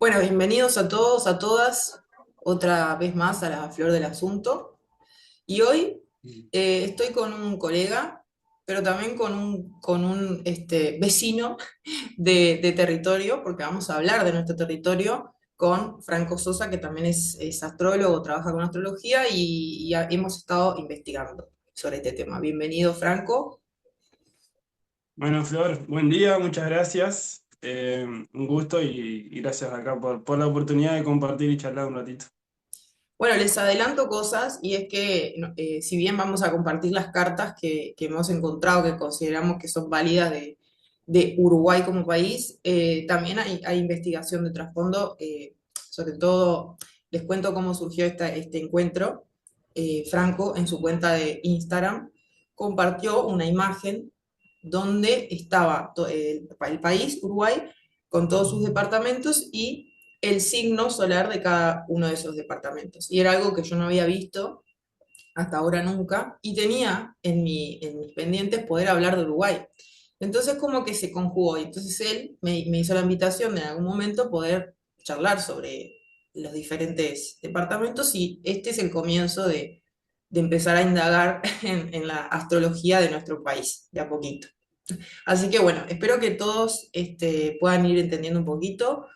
Bueno, bienvenidos a todos, a todas, otra vez más a la flor del asunto. Y hoy estoy con un colega, pero también con un vecino de territorio, porque vamos a hablar de nuestro territorio con Franco Sosa, que también es astrólogo, trabaja con astrología y hemos estado investigando sobre este tema. Bienvenido, Franco. Bueno, Flor, buen día, muchas gracias. Un gusto y gracias acá por la oportunidad de compartir y charlar un ratito. Bueno, les adelanto cosas y es que no, si bien vamos a compartir las cartas que hemos encontrado, que consideramos que son válidas de Uruguay como país, también hay investigación de trasfondo. Sobre todo les cuento cómo surgió este encuentro. Franco en su cuenta de Instagram compartió una imagen donde estaba el país, Uruguay, con todos sus departamentos y el signo solar de cada uno de esos departamentos. Y era algo que yo no había visto hasta ahora nunca y tenía en mis pendientes poder hablar de Uruguay. Entonces como que se conjugó y entonces él me hizo la invitación de en algún momento poder charlar sobre los diferentes departamentos y este es el comienzo de empezar a indagar en la astrología de nuestro país, de a poquito. Así que bueno, espero que todos puedan ir entendiendo un poquito.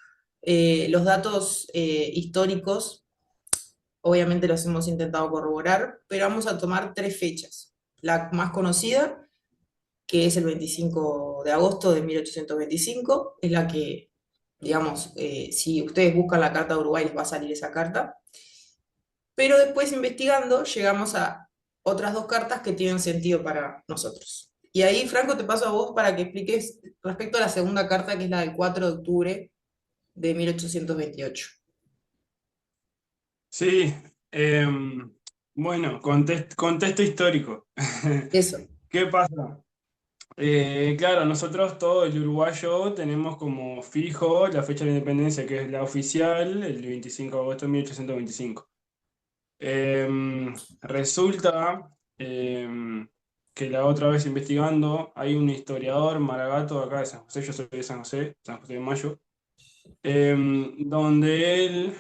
Los datos históricos, obviamente los hemos intentado corroborar, pero vamos a tomar tres fechas. La más conocida, que es el 25 de agosto de 1825, es la que, digamos, si ustedes buscan la carta de Uruguay les va a salir esa carta. Pero después investigando llegamos a otras dos cartas que tienen sentido para nosotros. Y ahí, Franco, te paso a vos para que expliques respecto a la segunda carta, que es la del 4 de octubre de 1828. Sí, bueno, contexto histórico. Eso. ¿Qué pasa? Claro, nosotros todo el uruguayo tenemos como fijo la fecha de la independencia, que es la oficial, el 25 de agosto de 1825. Resulta que la otra vez investigando, hay un historiador, Maragato, acá de San José, yo soy de San José de Mayo, donde él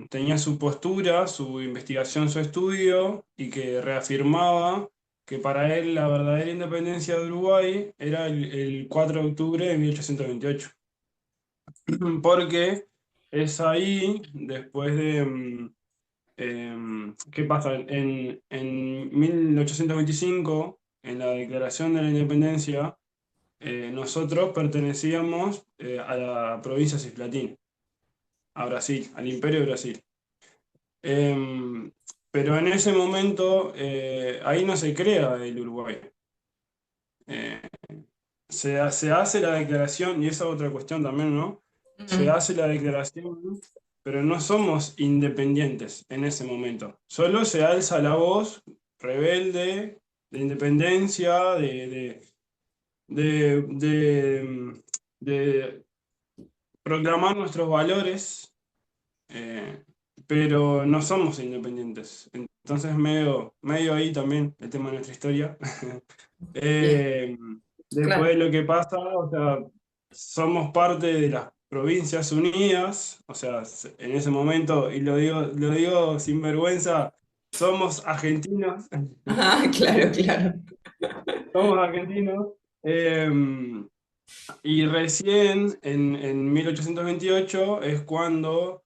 tenía su postura, su investigación, su estudio, y que reafirmaba que para él la verdadera independencia de Uruguay era el 4 de octubre de 1828. Porque es ahí, después de... ¿qué pasa? En 1825, en la Declaración de la Independencia, nosotros pertenecíamos a la provincia cisplatina, a Brasil, al Imperio de Brasil. Em, pero en ese momento, ahí no se crea el Uruguay. Eh, se hace la declaración, y esa es otra cuestión también, ¿no? Se Ujú. hace la declaración, pero no somos independientes en ese momento. Solo se alza la voz rebelde de independencia, de, de proclamar nuestros valores, eh, pero no somos independientes. Entonces, medio ahí también el tema de nuestra historia. Bien, Eh, Después de claro. lo que pasa, o sea, somos parte de las Provincias Unidas, o sea, en ese momento, y lo digo sin vergüenza, somos argentinos, Ah, claro, claro. somos argentinos, eh, y recién en 1828 es cuando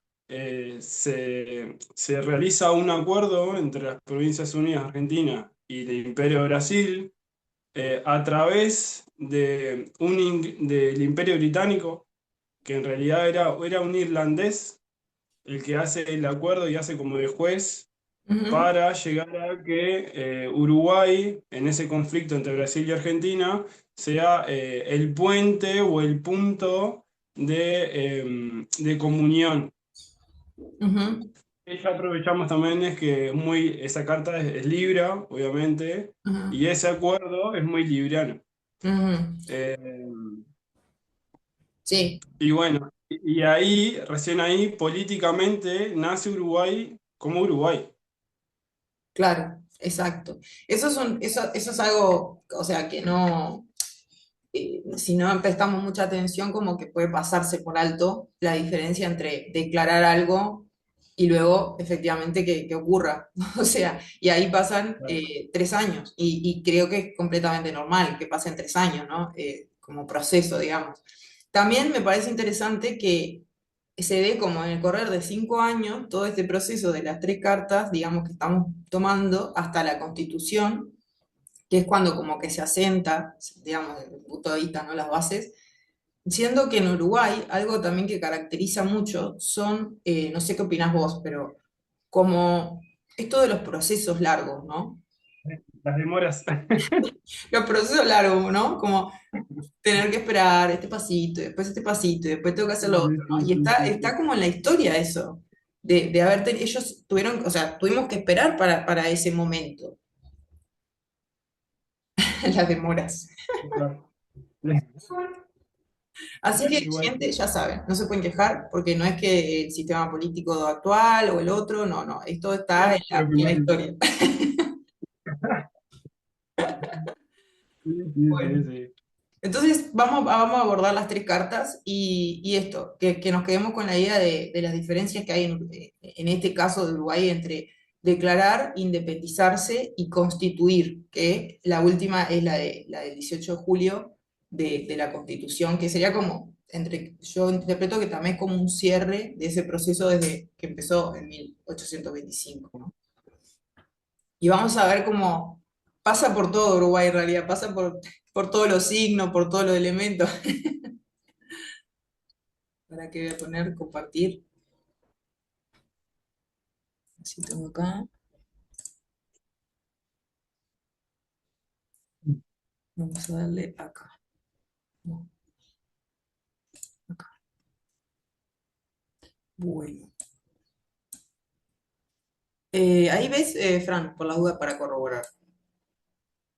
se realiza un acuerdo entre las Provincias Unidas Argentina y el Imperio de Brasil, a través del Imperio Británico, que en realidad era un irlandés el que hace el acuerdo y hace como de juez Ujú, para llegar a que Uruguay, en ese conflicto entre Brasil y Argentina, sea el puente o el punto de comunión. ujú, Y ya aprovechamos también es que esa carta es Libra, obviamente, ujú, y ese acuerdo es muy libriano. ujú. Eh, Sí, y bueno, y ahí, recién ahí, políticamente nace Uruguay como Uruguay. claro, exacto. Eso es algo, o sea, que no. si no prestamos mucha atención, como que puede pasarse por alto la diferencia entre declarar algo y luego efectivamente que ocurra. O sea, y ahí pasan 3 años y creo que es completamente normal que pasen 3 años, ¿no? Como proceso, digamos. También me parece interesante que se dé como en el correr de 5 años todo este proceso de las 3 cartas, digamos, que estamos tomando hasta la Constitución, que es cuando como que se asenta, digamos, desde el punto de vista, ¿no? Las bases, siendo que en Uruguay algo también que caracteriza mucho son, no sé qué opinás vos, pero como esto de los procesos largos, ¿no? Las demoras. Los procesos largos, ¿no? Como tener que esperar este pasito, y después este pasito, y después tengo que hacer Sí, lo otro, ¿no? sí, Y sí, sí, está sí. como en la historia eso, de haber ellos tuvieron, o sea, tuvimos que esperar para ese momento, las demoras. Claro. Así que, Igual. gente, ya saben, no se pueden quejar porque no es que el sistema político actual o el otro, no, no, esto está en Pero la igual. historia. Sí, sí, sí, Bueno, sí. entonces vamos a abordar las 3 cartas y esto, que nos quedemos con la idea de las diferencias que hay en este caso de Uruguay entre declarar, independizarse y constituir, que la última es la del 18 de julio de la Constitución, que sería como, yo interpreto que también es como un cierre de ese proceso desde que empezó en 1825, ¿no? Y vamos a ver cómo pasa por todo Uruguay en realidad, pasa por todos los signos, por todos los elementos. ¿Para qué voy a poner compartir? Así tengo acá. Vamos a darle acá. No, acá. Bueno. Ahí ves, Fran, por la duda para corroborar.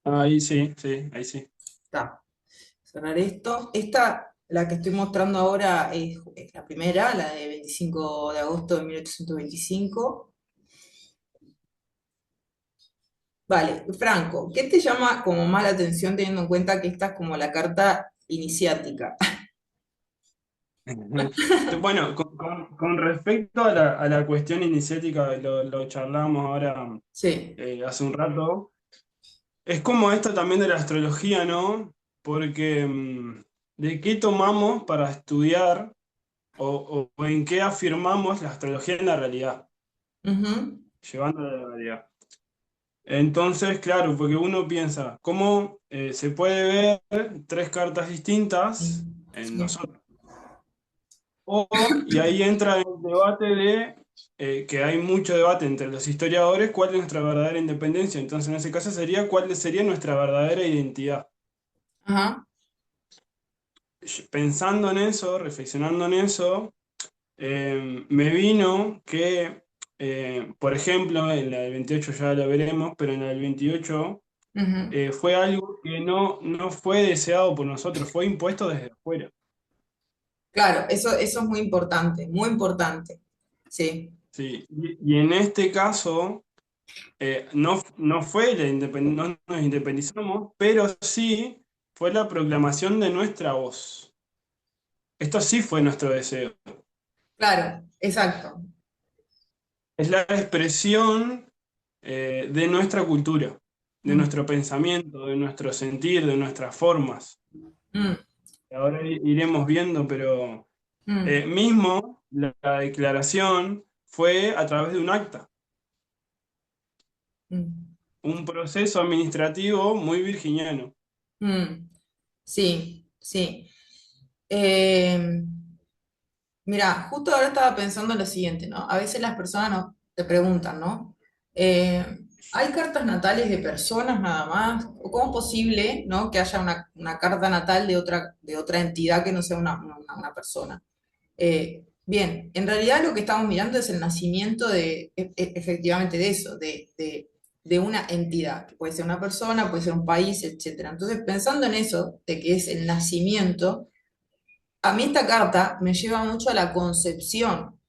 Ahí sí, sí, ahí sí. Está. Cerrar esto. Esta, la que estoy mostrando ahora, es la primera, la de 25 de agosto de 1825. Vale, Franco, ¿qué te llama como más la atención teniendo en cuenta que esta es como la carta iniciática? Bueno, con respecto a la cuestión iniciática, lo charlamos ahora Sí. hace un rato, es como esto también de la astrología, ¿no? Porque ¿de qué tomamos para estudiar o en qué afirmamos la astrología en la realidad? Ujú. Llevándola a la realidad. Entonces, claro, porque uno piensa, ¿cómo se puede ver 3 cartas distintas en Sí. nosotros? Y ahí entra el debate de que hay mucho debate entre los historiadores, cuál es nuestra verdadera independencia. Entonces, en ese caso sería cuál sería nuestra verdadera identidad. Ajá. Pensando en eso, reflexionando en eso, me vino que, por ejemplo, en la del 28 ya lo veremos, pero en la del 28 Ujú. fue algo que no fue deseado por nosotros, fue impuesto desde afuera. Claro, eso es muy importante, muy importante. Sí. Sí. Y en este caso, no fue no nos independizamos, pero sí fue la proclamación de nuestra voz. Esto sí fue nuestro deseo. Claro, exacto. Es la expresión de nuestra cultura, de Mm, nuestro pensamiento, de nuestro sentir, de nuestras formas. mm, Ahora iremos viendo, pero mm, mismo la declaración fue a través de un acta, mm, un proceso administrativo muy virginiano. mm. Sí, sí. Eh, Mira, justo ahora estaba pensando en lo siguiente, ¿no? A veces las personas te preguntan, ¿no? Eh, ¿Hay cartas natales de personas nada más? ¿O cómo es posible, ¿no? Que haya una carta natal de otra entidad que no sea una persona? Bien, en realidad lo que estamos mirando es el nacimiento efectivamente de eso, de una entidad, que puede ser una persona, puede ser un país, etcétera. Entonces, pensando en eso, de que es el nacimiento, a mí esta carta me lleva mucho a la concepción,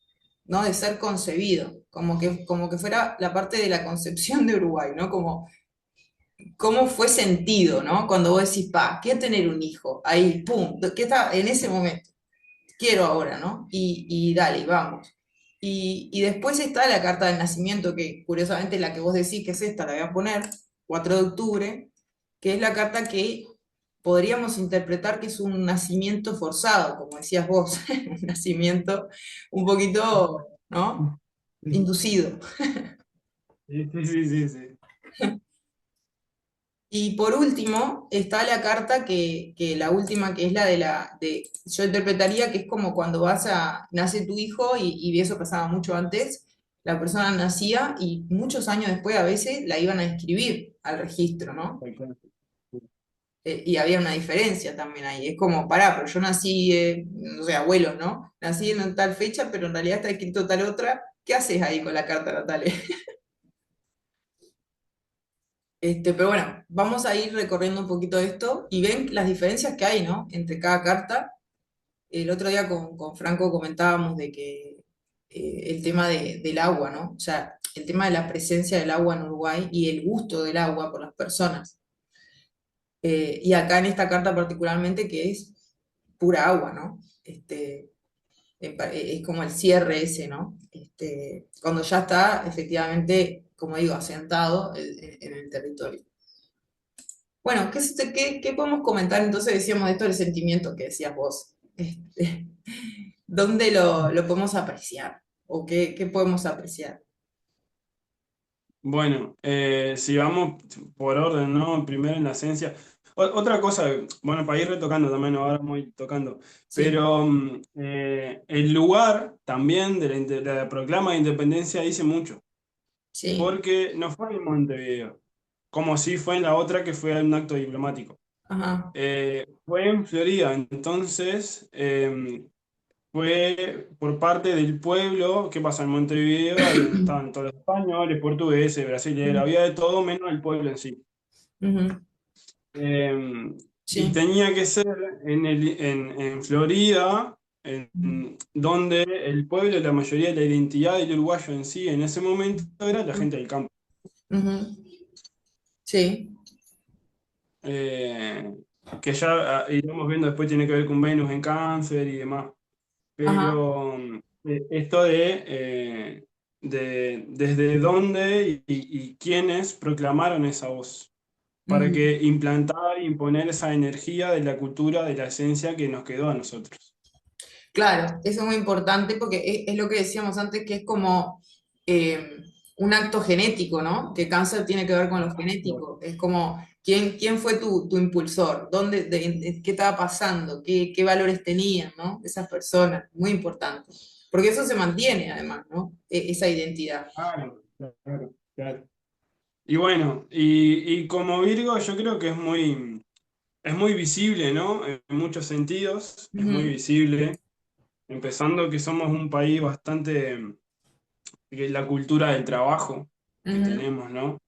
¿no? De ser concebido, como que fuera la parte de la concepción de Uruguay, ¿no? Como cómo fue sentido, ¿no? Cuando vos decís, pa, quiero tener un hijo, ahí, pum, ¿qué está en ese momento? Quiero ahora, ¿no? Y dale, vamos. Y después está la carta del nacimiento, que curiosamente la que vos decís que es esta, la voy a poner, 4 de octubre, que es la carta que podríamos interpretar que es un nacimiento forzado, como decías vos, un nacimiento un poquito, ¿no? Inducido. Sí, sí, sí, sí, sí. Y por último, está la carta que la última, que es la yo interpretaría que es como cuando nace tu hijo y eso pasaba mucho antes, la persona nacía y muchos años después a veces la iban a inscribir al registro, ¿no? Tal cual. Y había una diferencia también ahí, es como, pará, pero yo nací, no sé, abuelos, ¿no? Nací en tal fecha, pero en realidad está escrito tal otra, ¿qué haces ahí con la carta natal? Pero bueno, vamos a ir recorriendo un poquito esto y ven las diferencias que hay, ¿no? Entre cada carta. El otro día con Franco comentábamos de que el tema del agua, ¿no? O sea, el tema de la presencia del agua en Uruguay y el gusto del agua por las personas. Y acá en esta carta particularmente que es pura agua, ¿no? Es como el cierre ese, ¿no? Cuando ya está efectivamente, como digo, asentado en el territorio. Bueno, ¿qué podemos comentar entonces? Decíamos esto del sentimiento que decías vos. ¿Dónde lo podemos apreciar? ¿O qué podemos apreciar? Bueno, si vamos por orden, ¿no? Primero en la esencia. Otra cosa, bueno, para ir retocando también, ahora voy tocando, Sí, pero el lugar también de la proclama de independencia dice mucho, sí, porque no fue en Montevideo, como si fue en la otra que fue un acto diplomático. ajá. Fue en Florida, entonces fue por parte del pueblo. ¿Qué pasa? En Montevideo estaban todos los españoles, portugueses, brasileños, Ujú, había de todo menos el pueblo en sí. ujú, Y sí, tenía que ser en Florida, donde el pueblo, la mayoría de la identidad del uruguayo en sí, en ese momento, era la ujú, gente del campo. ujú, sí, Eh, que ya iremos viendo después tiene que ver con Venus en Cáncer y demás. ajá. Pero esto de desde dónde y quiénes proclamaron esa voz, para Ujú. que implantar e imponer esa energía de la cultura, de la esencia que nos quedó a nosotros. Claro, eso es muy importante porque es lo que decíamos antes, que es como eh, un acto genético, ¿no? Que cáncer tiene que ver con lo genético. Es como, ¿quién fue tu impulsor? ¿Qué estaba pasando? ¿Qué valores tenían, ¿no? Esas personas, muy importante. Porque eso se mantiene además, ¿no? Esa identidad. Claro, claro, claro. Y bueno, y como Virgo yo creo que es muy visible, ¿no? En muchos sentidos, es muy Ujú, visible, empezando que somos un país bastante, que la cultura del trabajo que ujú. tenemos, ¿no?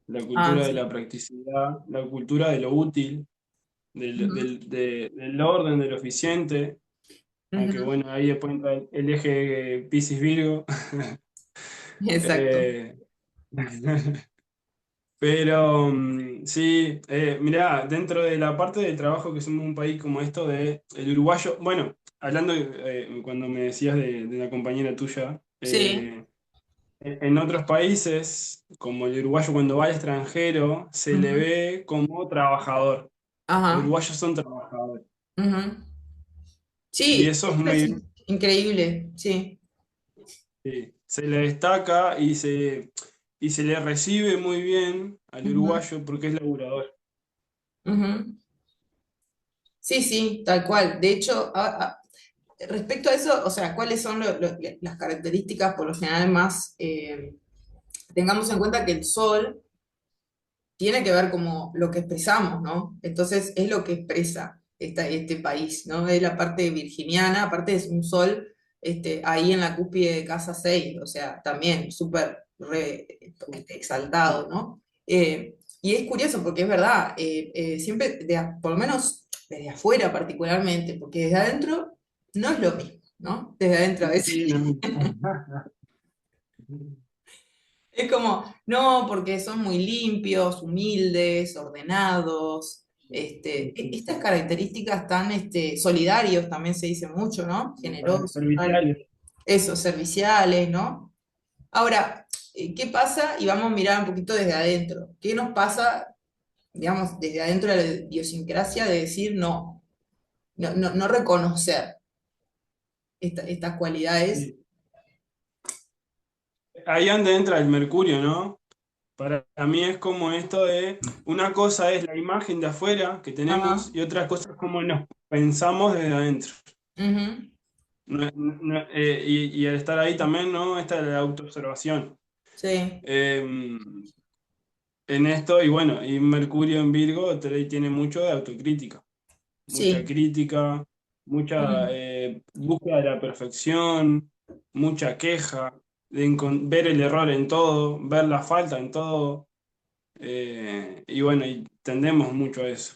La Ah, cultura de sí. la practicidad, la cultura de lo útil, Ujú, del orden, de lo eficiente, aunque ujú. bueno, ahí después entra el eje Piscis-Virgo. Exacto. Eh, pero sí, mirá, dentro de la parte del trabajo que somos un país como esto de el uruguayo, bueno, hablando cuando me decías de la compañera tuya, Sí. en otros países, como el uruguayo cuando va al extranjero, se le Ujú. ve como trabajador. Los Ajá. uruguayos son trabajadores. Ujú. Y Sí, eso es eso es muy, increíble, sí. sí, se le destaca y se le recibe muy bien al Ujú, uruguayo porque es laburador. ujú. Sí, sí, tal cual. De hecho, respecto a eso, o sea, ¿cuáles son las características por lo general más... tengamos en cuenta que el sol tiene que ver como lo que expresamos, ¿no? Entonces es lo que expresa este país, ¿no? Es la parte virginiana, aparte es un sol ahí en la cúspide de Casa 6, o sea, también súper exaltado, ¿no? Y es curioso porque es verdad, siempre, por lo menos desde afuera particularmente, porque desde adentro no es lo mismo, ¿no? Desde adentro a veces. Sí, no. Es como, no, porque son muy limpios, humildes, ordenados. Estas características tan solidarios también se dice mucho, ¿no? Generosos, tal. Serviciales. Eso, serviciales, ¿no? Ahora, ¿qué pasa? Y vamos a mirar un poquito desde adentro. ¿Qué nos pasa, digamos, desde adentro de la idiosincrasia de decir no, no reconocer estas cualidades? Sí. Ahí donde entra el mercurio, ¿no? Para mí es como esto de, una cosa es la imagen de afuera que tenemos Ajá. y otra cosa es cómo nos pensamos desde adentro. Ujú. Y al estar ahí también, ¿no? Esta es la autoobservación. Sí, Eh, en esto, y bueno, y Mercurio en Virgo tiene mucho de autocrítica, mucha sí. crítica, mucha Mm. búsqueda de la perfección, mucha queja, de ver el error en todo, ver la falta en todo. Y bueno, y tendemos mucho a eso.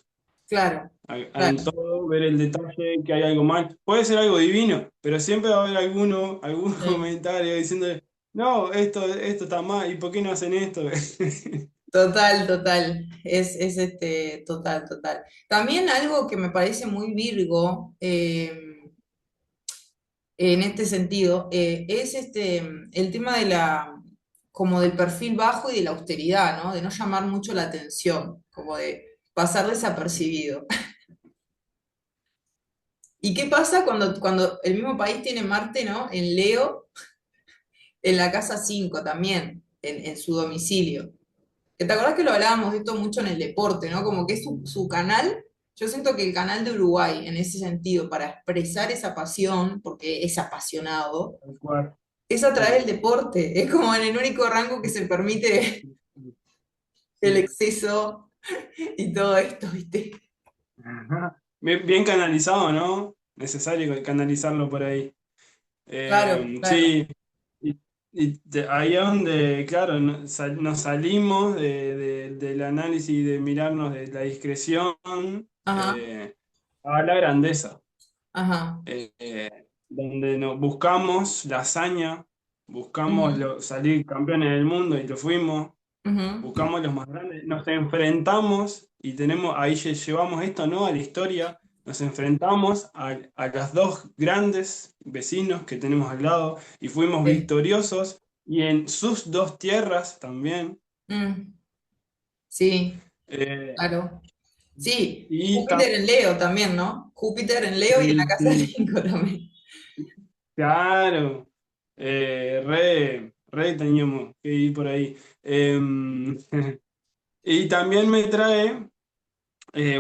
Claro, En claro. todo, ver el detalle, que hay algo mal. Puede ser algo divino, pero siempre va a haber algún Sí. comentario diciéndole, no, esto está mal, ¿y por qué no hacen esto? Total, total. Es total, total. También algo que me parece muy Virgo, en este sentido, es el tema de como del perfil bajo y de la austeridad, ¿no? De no llamar mucho la atención, como de pasar desapercibido. ¿Y qué pasa cuando el mismo país tiene Marte, ¿no? En Leo, en la casa 5 también, en su domicilio? Que te acordás que lo hablábamos de esto mucho en el deporte, ¿no? Como que es su canal. Yo siento que el canal de Uruguay, en ese sentido, para expresar esa pasión, porque es apasionado, Tal cual. es a través Sí. del deporte. Es como en el único rango que se permite el Sí. exceso y todo esto, ¿viste? Ajá. Bien, bien canalizado, ¿no? Necesario canalizarlo por ahí. Claro, claro. Sí, ahí es donde, claro, nos salimos del análisis y de mirarnos de la discreción Ajá, eh, a la grandeza, ajá. donde buscamos la hazaña, buscamos Ujú, salir campeones del mundo y lo fuimos, ujú. buscamos los más grandes, nos enfrentamos y ahí llevamos esto, ¿no? A la historia, nos enfrentamos a los dos grandes vecinos que tenemos al lado y fuimos Sí. victoriosos y en sus dos tierras también. Mm, sí, eh, claro. Sí, y Júpiter en Leo también, ¿no? Júpiter en Leo y en la sí, casa sí, 5 también. claro, re teníamos que ir por ahí. Y también me trae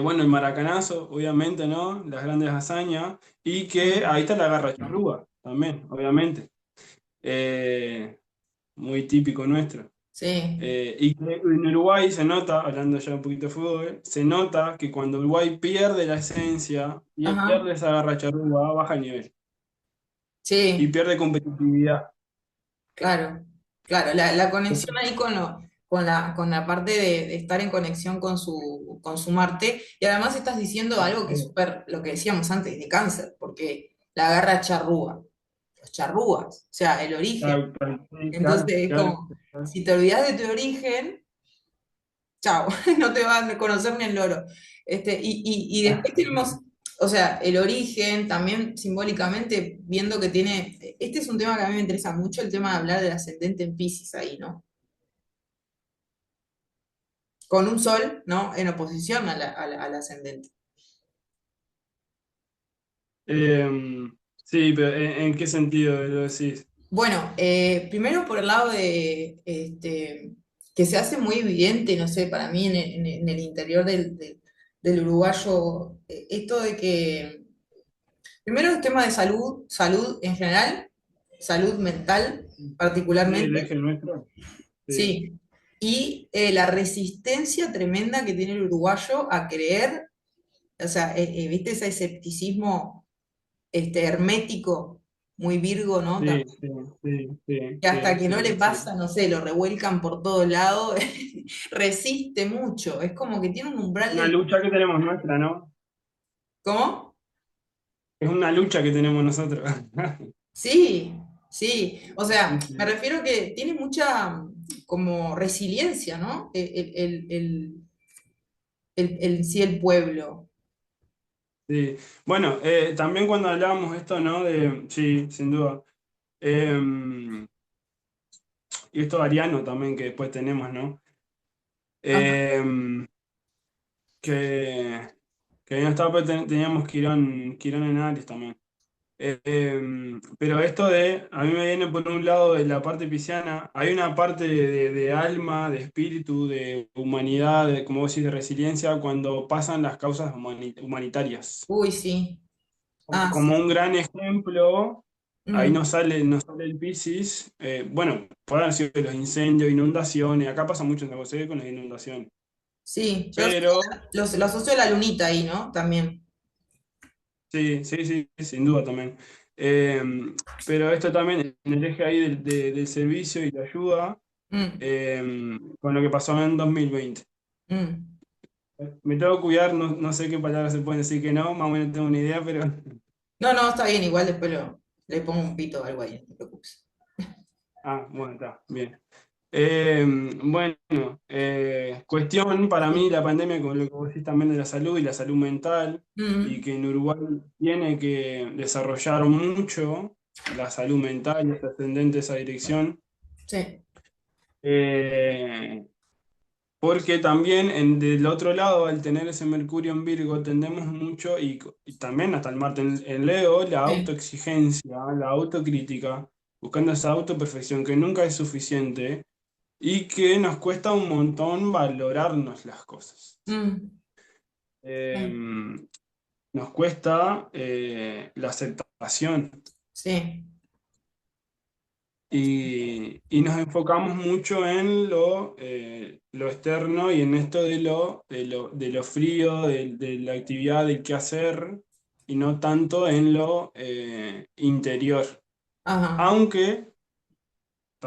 bueno, el maracanazo, obviamente, ¿no? Las grandes hazañas. Y que Mm, ahí está la garra charrúa, también, obviamente. Eh, Muy típico nuestro. sí, Y que en Uruguay se nota, hablando ya un poquito de fútbol, se nota que cuando Uruguay pierde la esencia, ajá, pierde esa garra charrúa, baja el nivel. Y sí. pierde competitividad. Claro, claro, la conexión ahí con la parte de estar en conexión con su Marte, y además estás diciendo algo que es súper, lo que decíamos antes, de cáncer, porque la agarra charrúa, los charrúas, o sea, el origen. Claro, claro, sí, Entonces claro, es claro, como, claro. si te olvidas de tu origen, chao, no te van a conocer ni el loro. Y después tenemos, o sea, el origen, también simbólicamente, viendo que tiene, este es un tema que a mí me interesa mucho, el tema de hablar del ascendente en Piscis ahí, ¿no? Con un sol, ¿no? En oposición al ascendente. Sí, pero ¿en qué sentido lo decís? Bueno, primero por el lado de que se hace muy evidente, no sé, para mí en el interior del uruguayo, esto de que, primero el tema de salud, salud en general, salud mental Sí, el particularmente, eje nuestro. Sí. sí, y la resistencia tremenda que tiene el uruguayo a creer, o sea, ¿viste ese escepticismo hermético, muy Virgo, ¿no? Sí, sí, sí, sí, Que hasta sí, que no le sí, sí. pasa, no sé, lo revuelcan por todos lados, resiste mucho. Es como que tiene un umbral Una de... lucha que tenemos nuestra, ¿no? ¿Cómo? Es una lucha que tenemos nosotros. Sí, sí. O Sí, sea, me sí. refiero que tiene mucha como resiliencia, ¿no? Sí, el pueblo. Sí. Bueno, también cuando hablábamos esto, ¿no? Sí, sin duda. Em, y esto ariano también que después tenemos, ¿no? Ajá, Em, que, que no estaba, pero teníamos Quirón en Aries también. Pero esto a mí me viene por un lado de la parte pisciana, hay una parte de alma, de espíritu, de humanidad, de, como vos decís, de resiliencia, cuando pasan las causas humanitarias. uy, sí. Ah, Como sí. un gran ejemplo, ahí Mm, nos sale el Piscis. Bueno, pueden haber sido los incendios, inundaciones, acá pasa mucho en San José con las inundaciones. sí, yo Pero, lo asocio a la lunita ahí, ¿no? También. sí, sí, sí, sin duda también. Eh, pero esto también, en el eje ahí del servicio y la ayuda, Mm, con lo que pasó en 2020. mm. Me tengo que cuidar, no sé qué palabras se pueden decir que no, más o menos tengo una idea, pero... No, no, está bien, igual después le pongo un pito o algo ahí, no te preocupes. Ah, bueno, está, bien. Eh, bueno, cuestión para mí la pandemia, con lo que vos decís también de la salud y la salud mental, y Mm, que en Uruguay tiene que desarrollar mucho la salud mental y es ascendente esa dirección, sí, eh, porque también del otro lado, al tener ese Mercurio en Virgo, tendemos mucho, y también hasta el Marte en Leo, la sí. autoexigencia, la autocrítica, buscando esa autoperfección que nunca es suficiente y que nos cuesta un montón valorarnos las cosas. Mm, Eh, sí, nos cuesta la aceptación sí. y nos enfocamos mucho en lo externo y en esto de lo frío, de la actividad, del qué hacer y no tanto en lo interior. Ajá. Aunque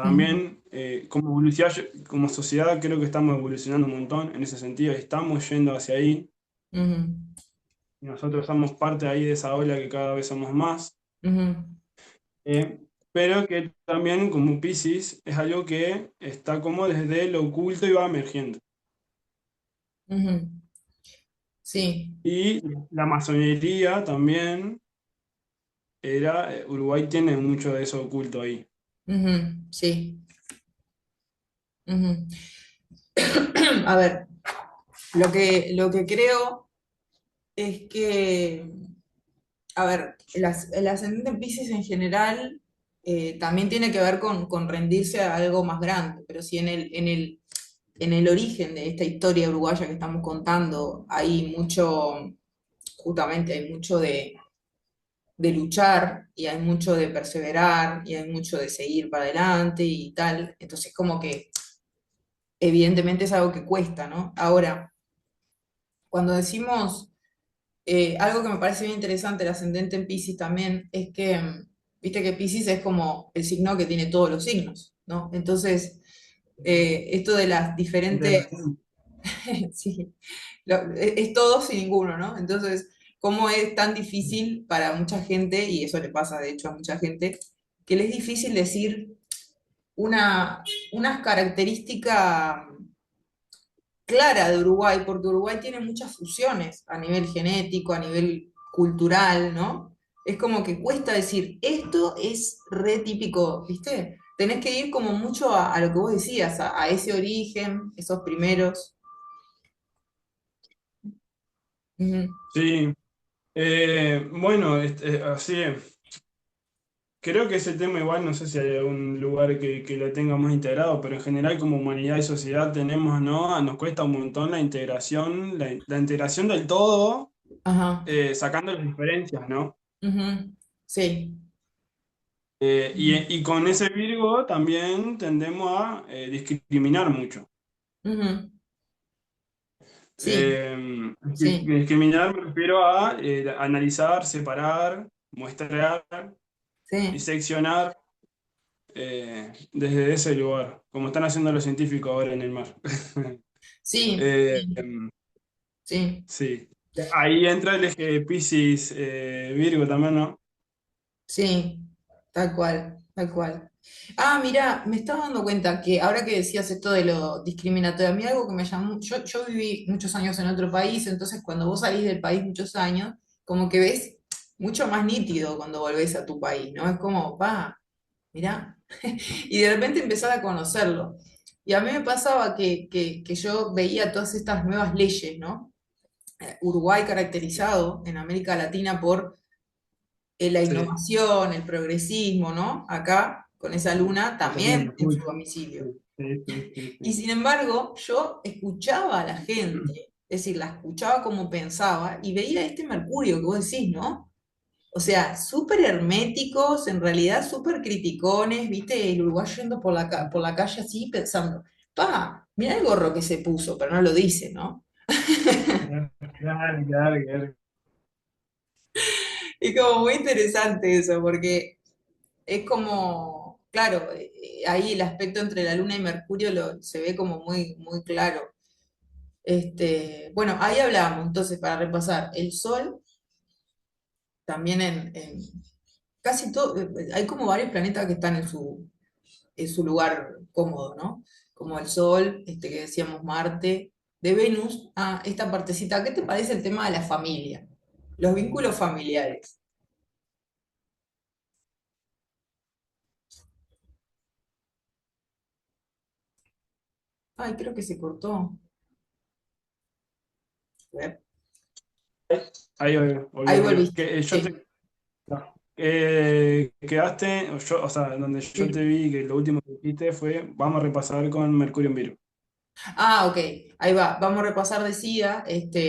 Ujú, también como sociedad creo que estamos evolucionando un montón en ese sentido, estamos yendo hacia ahí. ujú, Y nosotros somos parte ahí de esa ola que cada vez somos más, ujú, eh, pero que también como Piscis es algo que está como desde lo oculto y va emergiendo. ujú. Sí. Y la masonería también Uruguay tiene mucho de eso oculto ahí. Ujú, sí. Ujú. A ver, lo que creo es que, a ver, el ascendente en Piscis en general también tiene que ver con rendirse a algo más grande, pero si en el origen de esta historia uruguaya que estamos contando hay mucho, justamente hay mucho de luchar y hay mucho de perseverar y hay mucho de seguir para adelante y tal, entonces como que evidentemente es algo que cuesta, ¿no? Ahora, cuando decimos algo que me parece bien interesante, el ascendente en Piscis también, es que, viste que Piscis es como el signo que tiene todos los signos, ¿no? Entonces, esto de las diferentes, Integración. sí, es todos y ninguno, ¿no? Entonces, ¿cómo es tan difícil para mucha gente, y eso le pasa de hecho a mucha gente, que le es difícil decir una, unas características clara de Uruguay, porque Uruguay tiene muchas fusiones a nivel genético, a nivel cultural, ¿no? Es como que cuesta decir, esto es re típico, ¿viste? Tenés que ir como mucho a lo que vos decías, a ese origen, esos primeros. Ujú. Sí, bueno, así. Creo que ese tema igual, no sé si hay algún lugar que lo tenga más integrado, pero en general como humanidad y sociedad tenemos, ¿no? Nos cuesta un montón la integración, la integración del todo, Ajá. sacando las diferencias, ¿no? Ujú. Sí. Y con ese Virgo también tendemos a discriminar mucho. Ujú. Sí, sí, Discriminar me refiero a analizar, separar, muestrar, sí, diseccionar desde ese lugar, como están haciendo los científicos ahora en el mar. sí, Eh, sí, sí, sí. Ahí entra el eje de Piscis, Virgo también, ¿no? sí, tal cual, tal cual. Ah, mira, me estaba dando cuenta que ahora que decías esto de lo discriminatorio, a mí algo que me llamó, yo viví muchos años en otro país, entonces cuando vos salís del país muchos años, como que ves mucho más nítido cuando volvés a tu país, ¿no? Es como, pa, mirá, y de repente empezás a conocerlo. Y a mí me pasaba que yo veía todas estas nuevas leyes, ¿no? Uruguay caracterizado en América Latina por la Sí, innovación, el progresismo, ¿no? Acá, con esa luna, está bien, también en su mucho. domicilio. Sí, sí, sí, sí, Y sí. sin embargo, yo escuchaba a la gente, es decir, la escuchaba como pensaba y veía este Mercurio que vos decís, ¿no? O sea, súper herméticos, en realidad súper criticones, ¿viste? El uruguayo yendo por por la calle así pensando, pa, mira el gorro que se puso, pero no lo dice, ¿no? Claro, claro, claro, claro. Y como muy interesante eso, porque es como, claro, ahí el aspecto entre la Luna y Mercurio se ve como muy, muy claro. Bueno, ahí hablábamos, entonces, para repasar, el Sol también en casi todo, hay como varios planetas que están en su lugar cómodo, ¿no? Como el Sol, que decíamos Marte, de Venus, esta partecita, ¿qué te parece el tema de la familia? Los vínculos familiares. Ay, creo que se cortó. A ver. Ahí volvió, volvió, Ahí volvió. volviste, sí, No. Quedaste, o sea, donde yo te sí. vi que lo último que dijiste fue, vamos a repasar con Mercurio en Virgo. Ah, ok, ahí va. Vamos a repasar, decía,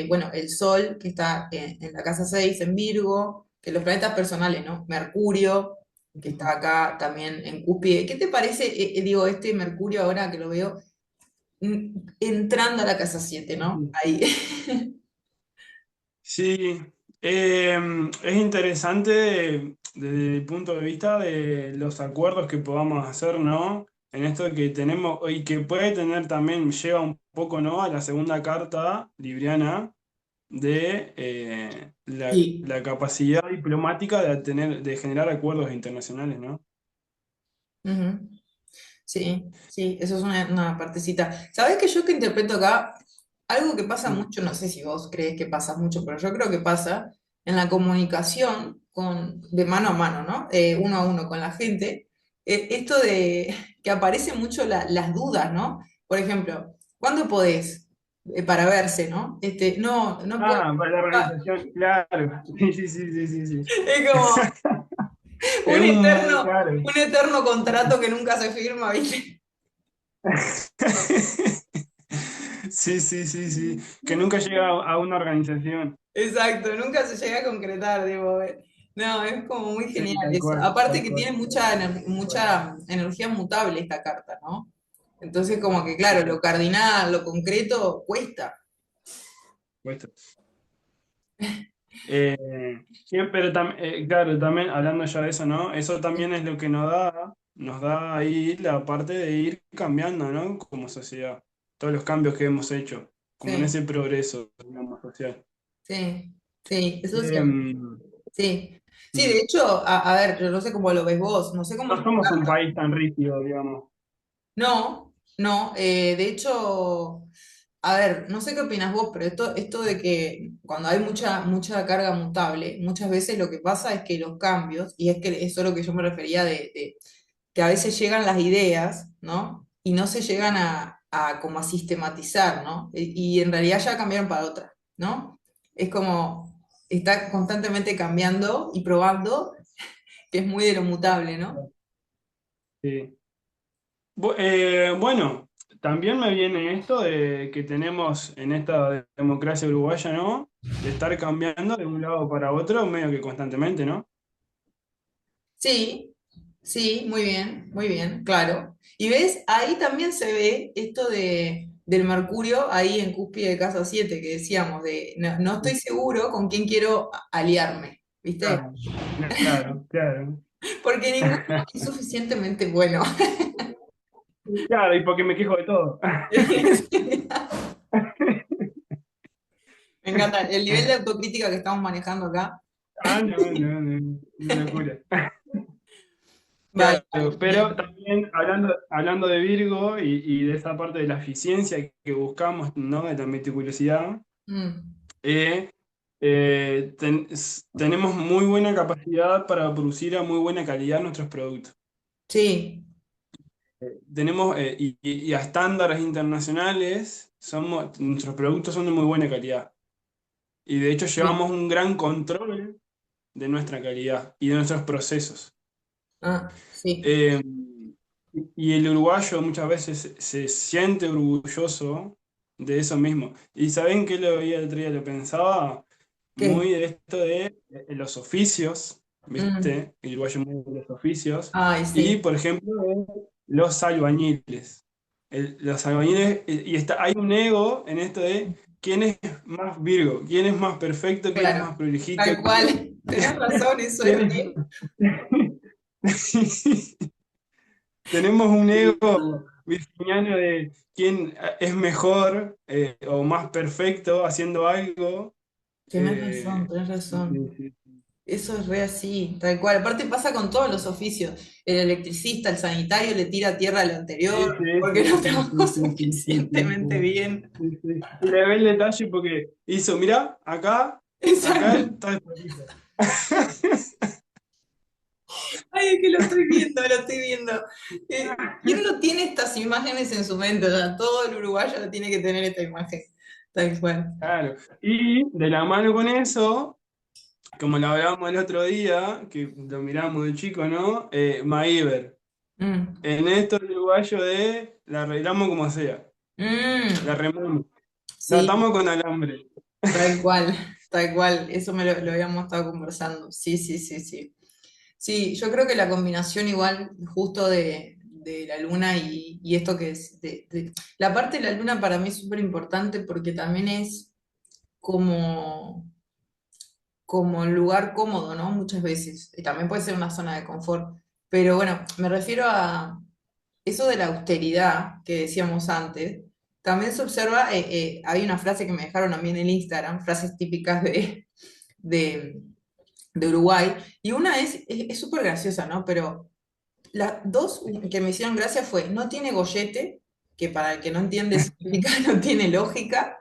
bueno, el Sol, que está en la casa 6 en Virgo, que los planetas personales, ¿no? Mercurio, que está acá también en Cúspide. ¿Qué te parece, digo, este Mercurio ahora que lo veo entrando a la casa 7, ¿no? Ahí. Sí, es interesante desde el punto de vista de los acuerdos que podamos hacer, ¿no? En esto que tenemos, y que puede tener también, lleva un poco, ¿no? A la segunda carta libriana de Sí. la capacidad diplomática de tener, de generar acuerdos internacionales, ¿no? Ujú. Sí, sí, eso es una partecita. ¿Sabes que yo que interpreto acá? Algo que pasa Mm. mucho, no sé si vos crees que pasa mucho, pero yo creo que pasa en la comunicación de mano a mano, ¿no? Uno a uno con la gente. Esto de que aparecen mucho las dudas, ¿no? Por ejemplo, ¿cuándo podés? Para verse, ¿no? No, no puedo. Ah, para la Ah, organización, claro. Sí, sí, sí, sí, sí, sí. es como Es un, claro. un eterno contrato que nunca se firma, ¿viste? Sí, sí, sí, sí. Que nunca llega a una organización. Exacto, nunca se llega a concretar, digo, no, es como muy Sí, genial eso. Aparte tal que cual. tiene mucha energía mutable esta carta, ¿no? Entonces como que, Sí, claro, lo cardinal, lo concreto, cuesta. puesto. Sí, pero claro, también hablando ya de eso, ¿no? Eso también es lo que nos da ahí la parte de ir cambiando, ¿no? Como sociedad. Todos los cambios que hemos hecho, como en Sí, ese progreso, digamos, social. sí, sí, eso sí. Em, Sí, sí, de mm, hecho, a ver, yo no sé cómo lo ves vos, no sé cómo no somos un explicarlo. país tan rígido, digamos. No, no, de hecho, a ver, no sé qué opinas vos, pero esto de que cuando hay mucha carga mutable, muchas veces lo que pasa es que los cambios, y es que eso es lo que yo me refería de que a veces llegan las ideas, ¿no? Y no se llegan a como a sistematizar, ¿no? Y en realidad ya cambiaron para otra, ¿no? Es como está constantemente cambiando y probando, que es muy de lo mutable, ¿no? Sí. Bueno, también me viene esto de que tenemos en esta democracia uruguaya, ¿no? De estar cambiando de un lado para otro medio que constantemente, ¿no? Sí, sí, muy bien, claro. Y ves, ahí también se ve esto del Mercurio, ahí en Cúspide de Casa 7 que decíamos, de no estoy seguro con quién quiero aliarme, ¿viste? Claro, claro, claro. Porque ninguno es suficientemente bueno. Claro, y porque me quejo de todo. Me encanta el nivel de autocrítica que estamos manejando acá. Ah, no, no, no, una locura. Vaya, Pero bien. también hablando de Virgo y de esa parte de la eficiencia que buscamos, ¿no? De la meticulosidad, Mm, eh, tenemos muy buena capacidad para producir a muy buena calidad nuestros productos. sí, Tenemos, y a estándares internacionales, nuestros productos son de muy buena calidad. Y de hecho sí. llevamos un gran control de nuestra calidad y de nuestros procesos. Ah, sí. Eh, y el uruguayo muchas veces se siente orgulloso de eso mismo. ¿Y saben qué lo veía el otro día? Lo pensaba ¿Qué? muy de esto de los oficios, Mm, ¿viste? El uruguayo muy de los oficios. ay, Y, sí. por ejemplo, de los albañiles. Los albañiles, y hay un ego en esto de quién es más Virgo, quién es más perfecto, quién es más Claro, prolijito, tal cual. Tenés razón, eso es quién re. es... Tenemos un ego virginiano de quién es mejor o más perfecto haciendo algo. Tenés razón, tenés Sí, razón. sí, Eso es re así, tal cual. Aparte pasa con todos los oficios. El electricista, el sanitario le tira tierra al sí, anterior sí, porque sí, no sí, trabajó sí, sí, sí, sí, sí, suficientemente bien. sí, sí. Y le ve el detalle porque hizo, mirá, acá Exacto. está el palito. Ay, es que lo estoy viendo, lo estoy viendo. ¿Quién no tiene estas imágenes en su mente? O sea, todo el uruguayo tiene que tener esta imagen. Tal cual. Claro. Y de la mano con eso, como lo hablábamos el otro día, que lo miramos de chico, ¿no? MacGyver. Mm, En esto el uruguayo de la arreglamos como sea. La mm, remamos. La sí, atamos con alambre. tal cual, tal cual. Eso lo habíamos estado conversando. Sí, sí, sí, sí. Sí, yo creo que la combinación igual justo de la luna y esto que es... la parte de la luna para mí es súper importante porque también es como, como un lugar cómodo, ¿no? Muchas veces. Y también puede ser una zona de confort. Pero bueno, me refiero a eso de la austeridad que decíamos antes. También se observa, hay una frase que me dejaron a mí en el Instagram, frases típicas de, de Uruguay, y una es súper graciosa, ¿no? Pero las dos que me hicieron gracia fue, no tiene gollete, que para el que no entiende significa no tiene lógica,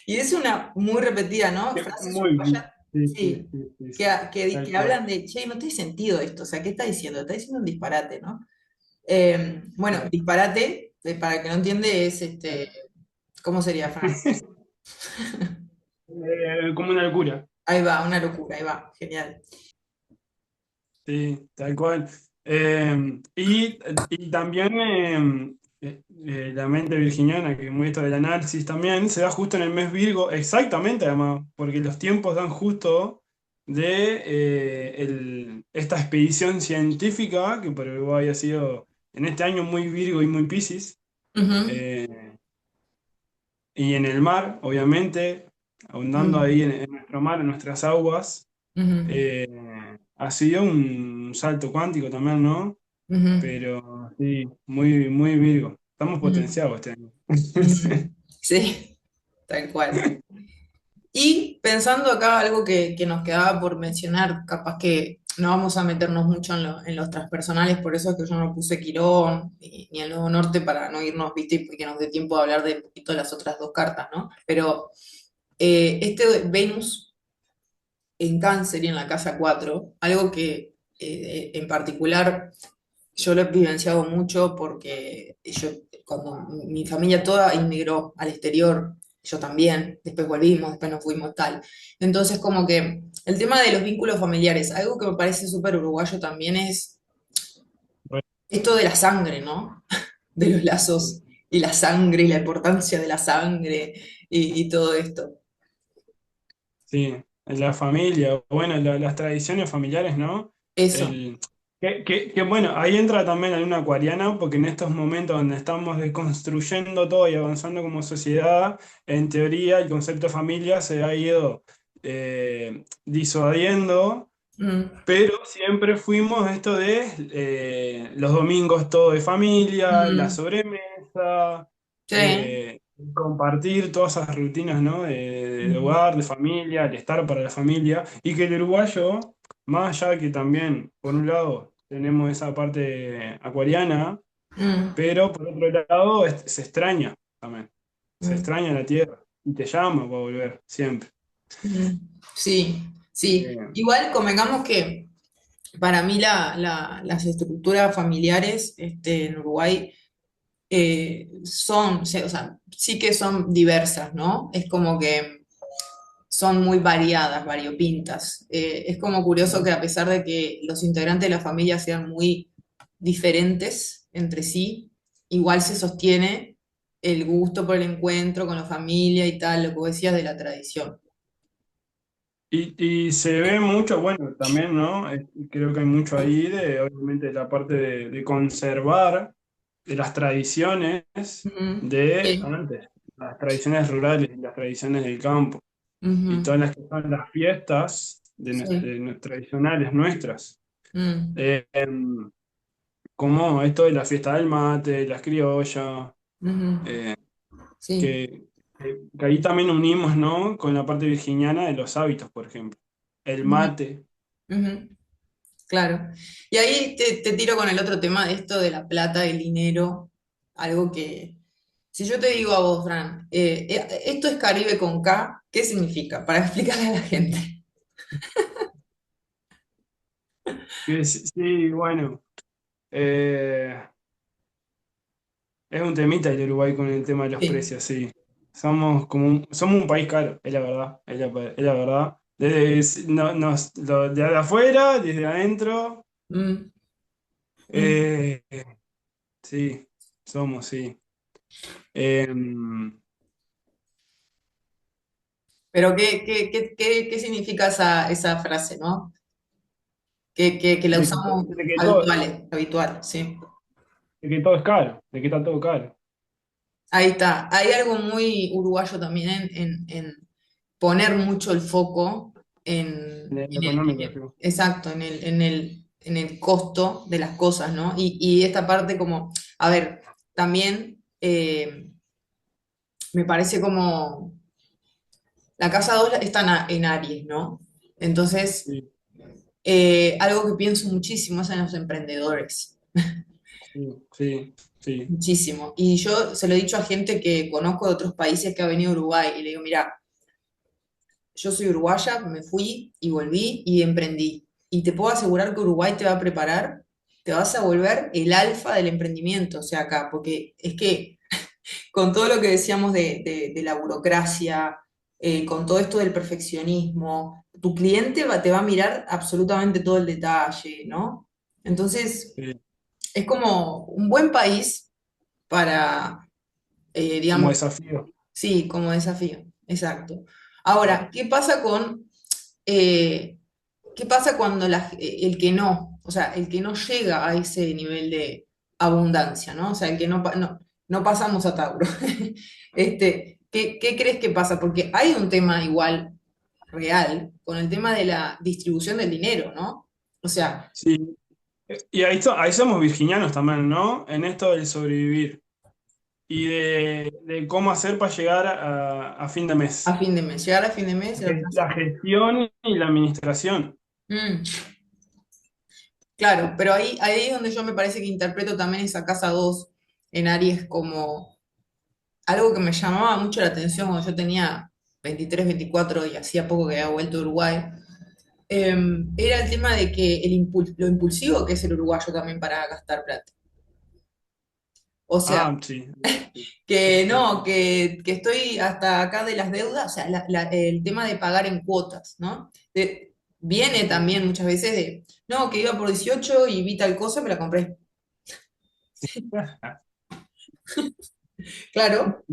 y es una muy repetida, ¿no? Frases Muy bien. uruguayas, Sí, sí, sí, sí, sí, que, sí. que Tal cual. hablan de, che, no tiene sentido esto, o sea, ¿qué está diciendo? Está diciendo un disparate, ¿no? Bueno, Claro. disparate, para el que no entiende, es ¿cómo sería, Fran? Como una locura. Ahí va, una locura, ahí va, genial. Sí, tal cual. Y también la mente virginiana, que muy esto del análisis también, se da justo en el mes Virgo, exactamente además, porque los tiempos dan justo de esta expedición científica, que por Uruguay ha sido en este año muy Virgo y muy Piscis, Ujú, eh, y en el mar, obviamente, abundando ujú, ahí en nuestro mar, en nuestras aguas. ujú, Eh, Ha sido un salto cuántico también, ¿no? ujú, Pero sí, muy, muy Virgo. Estamos ujú, potenciados este año. ujú. Sí, tal cual. Y pensando acá algo que nos quedaba por mencionar, capaz que no vamos a meternos mucho en los transpersonales, por eso es que yo no puse Quirón ni el Nuevo Norte para no irnos, viste, y que nos dé tiempo de hablar de un poquito de las otras dos cartas, ¿no? Pero este Venus en Cáncer y en la casa 4 algo que en particular yo lo he vivenciado mucho porque yo, cuando mi familia toda inmigró al exterior, yo también, después volvimos, después nos fuimos tal. Entonces, como que el tema de los vínculos familiares, algo que me parece súper uruguayo también es esto de la sangre, ¿no? De los lazos y la sangre y la importancia de la sangre y todo esto. Sí, la familia, bueno, las tradiciones familiares, ¿no? Eso. El, bueno, ahí entra también la luna acuariana, porque en estos momentos donde estamos desconstruyendo todo y avanzando como sociedad, en teoría el concepto de familia se ha ido disuadiendo. Mm, Pero siempre fuimos esto de los domingos todo de familia, la mm, sobremesa, sí. compartir todas esas rutinas, ¿no? De Mm, hogar, de familia, el estar para la familia. Y que el uruguayo, más allá de que también, por un lado, tenemos esa parte acuariana, Mm, pero por otro lado se extraña también, se mm, extraña la tierra y te llama para volver, siempre. mm. Sí, sí. Eh, Igual convengamos que para mí las estructuras familiares en Uruguay son, o sea, sí que son diversas, ¿no? Es como que son muy variadas, variopintas. Es como curioso que a pesar de que los integrantes de la familia sean muy diferentes entre sí, igual se sostiene el gusto por el encuentro con la familia y tal, lo que vos decías de la tradición. y se ve mucho, bueno, también, ¿no? Creo que hay mucho ahí de, obviamente, la parte de conservar de las tradiciones Ujú. de Sí. antes, las tradiciones rurales, las tradiciones del campo, y Ujú. todas las que son las fiestas Sí. tradicionales nuestras. Mm. Em, como esto de la fiesta del mate, las criollas, Ujú. eh, Sí. que ahí también unimos, ¿no? Con la parte virginiana de los hábitos, por ejemplo. El Ujú. mate. Ujú. Claro. Y ahí te tiro con el otro tema de esto de la plata, el dinero, algo que, si yo te digo a vos, Fran, esto es Caribe con K, ¿qué significa? Para explicarle a la gente. Sí, bueno, eh, es un temita el Uruguay con el tema de los Sí. precios, sí. Somos un país caro, es la verdad, es la verdad. De afuera, desde adentro, Mm, mm. eh, sí, somos, sí. Eh, Pero ¿qué significa esa frase, ¿no? Que la usamos habitual, sí. de que todo es caro, de que está todo caro. Ahí está. Hay algo muy uruguayo también en poner mucho el foco En lo económico, sí. exacto, en el costo de las cosas, ¿no? Y esta parte como, a ver, también me parece como, la casa 2 está en Aries, ¿no? Entonces, Sí, algo que pienso muchísimo es en los emprendedores, sí, sí, sí, muchísimo. Y yo se lo he dicho a gente que conozco de otros países que ha venido a Uruguay y le digo, mira, yo soy uruguaya, me fui y volví y emprendí. Y te puedo asegurar que Uruguay te va a preparar, te vas a volver el alfa del emprendimiento, o sea, acá, porque es que con todo lo que decíamos de la burocracia, con todo esto del perfeccionismo, tu cliente te va a mirar absolutamente todo el detalle, ¿no? Entonces, sí. es como un buen país para, Como digamos, desafío. sí, como desafío, exacto. Ahora, eh, ¿qué pasa cuando el que no, o sea, el que no llega a ese nivel de abundancia, ¿no? O sea, el que no pasamos a Tauro. ¿Qué crees que pasa? Porque hay un tema igual real con el tema de la distribución del dinero, ¿no? O sea, Sí. Y ahí somos virginianos también, ¿no? En esto del sobrevivir y de cómo hacer para llegar a fin de a mes. fin de mes, llegar a fin de mes, La gestión y la administración. Mm, claro, pero ahí es donde yo me parece que interpreto también esa casa 2 en Aries como algo que me llamaba mucho la atención cuando yo tenía 23, 24 y hacía poco que había vuelto a Uruguay, era el tema de que lo impulsivo que es el uruguayo también para gastar plata. O sea, Ah, sí. que no, que estoy hasta acá de las deudas, o sea, el tema de pagar en cuotas, ¿no? Viene también muchas veces de, no, que iba por 18 y vi tal cosa, me la compré. Claro,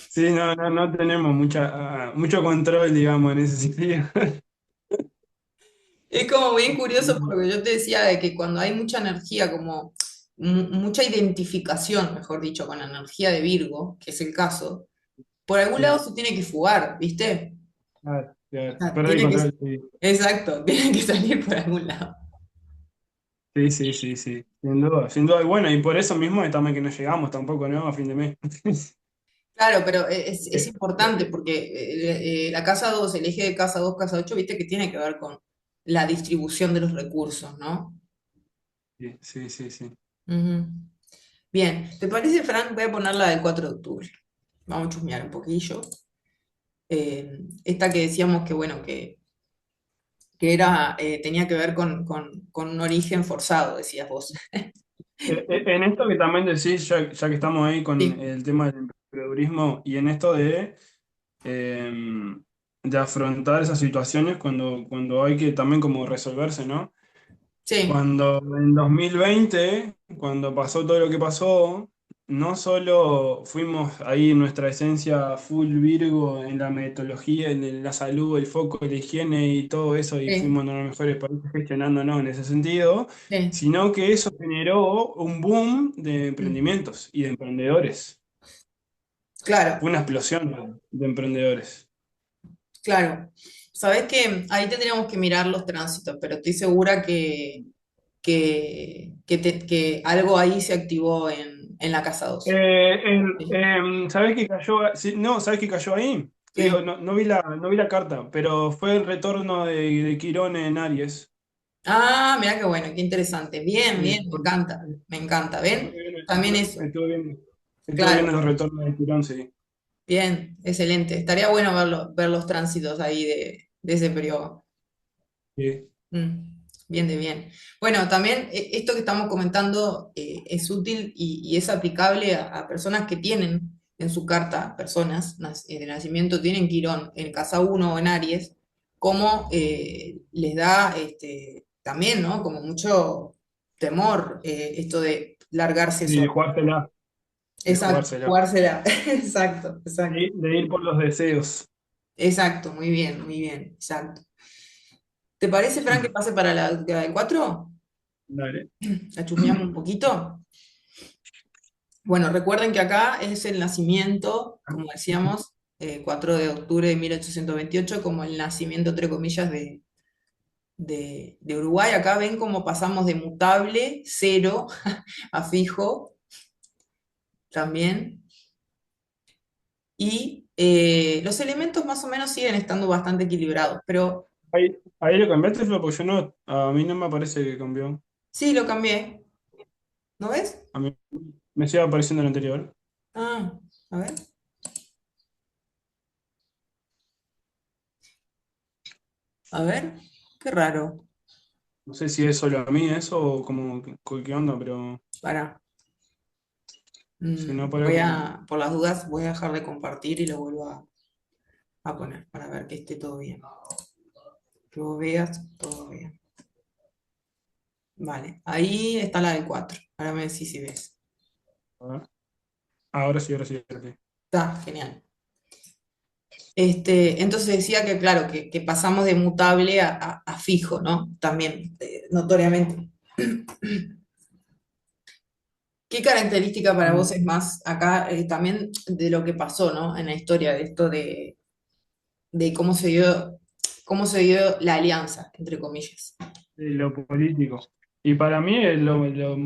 Sí, no tenemos mucho control, digamos, en ese sentido. es como bien curioso por lo que yo te decía de que cuando hay mucha energía, como mucha identificación, mejor dicho, con la energía de Virgo, que es el caso, por algún lado Sí, se tiene que fugar, ¿viste? claro, O claro. sea, Perdí control, sí. exacto, tiene que salir por algún lado. Sí, sí, sí, sí. Sin duda, sin duda. Y bueno, y por eso mismo es también que no llegamos tampoco, ¿no? A fin de mes. Claro, pero es Eh, importante porque la casa 2, el eje de casa 2, casa 8, viste que tiene que ver con la distribución de los recursos, ¿no? Sí, sí, sí, sí. Ujú. Bien, ¿te parece, Frank? Voy a poner la del 4 de octubre. Vamos a chusmear un poquillo. Esta que decíamos que, bueno, que era, tenía que ver con un origen forzado, decías vos. En esto que también decís, ya que estamos ahí con Sí, el tema del emprendedurismo y en esto eh, de afrontar esas situaciones cuando hay que también como resolverse, ¿no? sí, Cuando en 2020, cuando pasó todo lo que pasó, no solo fuimos ahí en nuestra esencia full Virgo en la metodología, en la salud, el foco, la higiene y todo eso, y sí, fuimos uno de los mejores países gestionándonos en ese sentido, sí. sino que eso generó un boom de Mm, emprendimientos y de emprendedores. claro, Fue una explosión de emprendedores. claro. Sabés que ahí tendríamos que mirar los tránsitos, pero estoy segura que algo ahí se activó en la casa 2. Sí. ¿Sabés qué cayó? Sí, no, ¿sabés qué cayó ahí? Te digo, ¿Qué? no vi la carta, pero fue el retorno de Quirón en Aries. Ah, mira qué bueno, qué interesante. Bien, Sí, bien, me encanta. ¿Ven? estuve viendo, También eso. estuve viendo Claro, el retorno de Quirón, sí. bien, excelente. Estaría bueno ver los tránsitos ahí de ese periodo. Sí, Bien de bien. Bueno, también esto que estamos comentando es útil y es aplicable a personas que tienen en su carta, personas de nacimiento, tienen Quirón en casa uno o en Aries, como les da también, ¿no? Como mucho temor esto de largarse sí, de solo. jugársela, de Exacto, jugársela. jugársela. Exacto, exacto. De ir por los deseos. Exacto, muy bien, exacto. ¿Te parece, Fran, que pase para la del 4? Dale. La chusmeamos un poquito. Bueno, recuerden que acá es el nacimiento, como decíamos, 4 de octubre de 1828, como el nacimiento, entre comillas, de Uruguay. Acá ven cómo pasamos de mutable, cero, a fijo también. Y los elementos más o menos siguen estando bastante equilibrados, pero Ahí lo cambiaste, Flo, porque yo no, a mí no me parece que cambió. sí lo cambié. ¿No ves? A mí me sigue apareciendo el anterior. Ah, a ver. A ver. Qué raro. No sé si es solo a mí eso o como, qué onda, pero Para. si no, para como... Por las dudas, voy a dejar de compartir y lo vuelvo a poner para ver que esté todo bien. Que vos veas todo bien. Vale, ahí está la del 4. Ahora me decís si ves. A ver. Ahora sí, ahora sí, ahora sí. Está genial. Entonces decía que, claro, que pasamos de mutable a fijo, ¿no? También, notoriamente. ¿Qué característica para vos es más acá también de lo que pasó, ¿no? En la historia de esto de cómo se dio la alianza, entre comillas. De lo político. Y para mí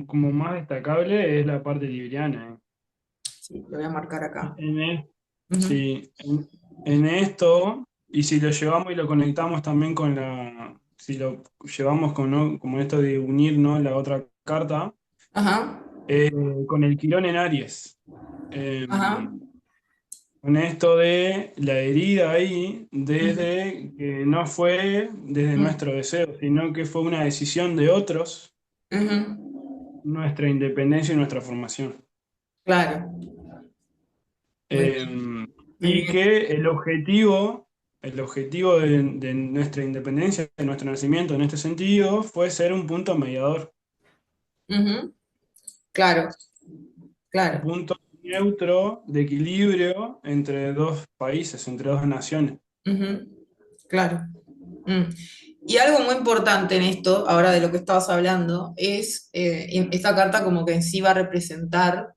como más destacable es la parte libriana. Sí, lo voy a marcar acá. En, e- Ujú. sí, en esto, y si lo llevamos y lo conectamos también si lo llevamos con, ¿no? como esto de unir, ¿no? La otra carta, Ajá, eh, con el Quirón en Aries. ajá. Con esto de la herida ahí, desde que no fue desde Mm, nuestro deseo, sino que fue una decisión de otros, ujú. nuestra independencia y nuestra formación. Claro, muy Eh, bien, muy y bien. que el objetivo de nuestra independencia, de nuestro nacimiento en este sentido, fue ser un punto mediador, Ujú. Claro, un claro. punto neutro de equilibrio entre dos países, entre dos naciones. Ujú. Claro. Mm. Y algo muy importante en esto, ahora de lo que estabas hablando, es esta carta como que en sí va a representar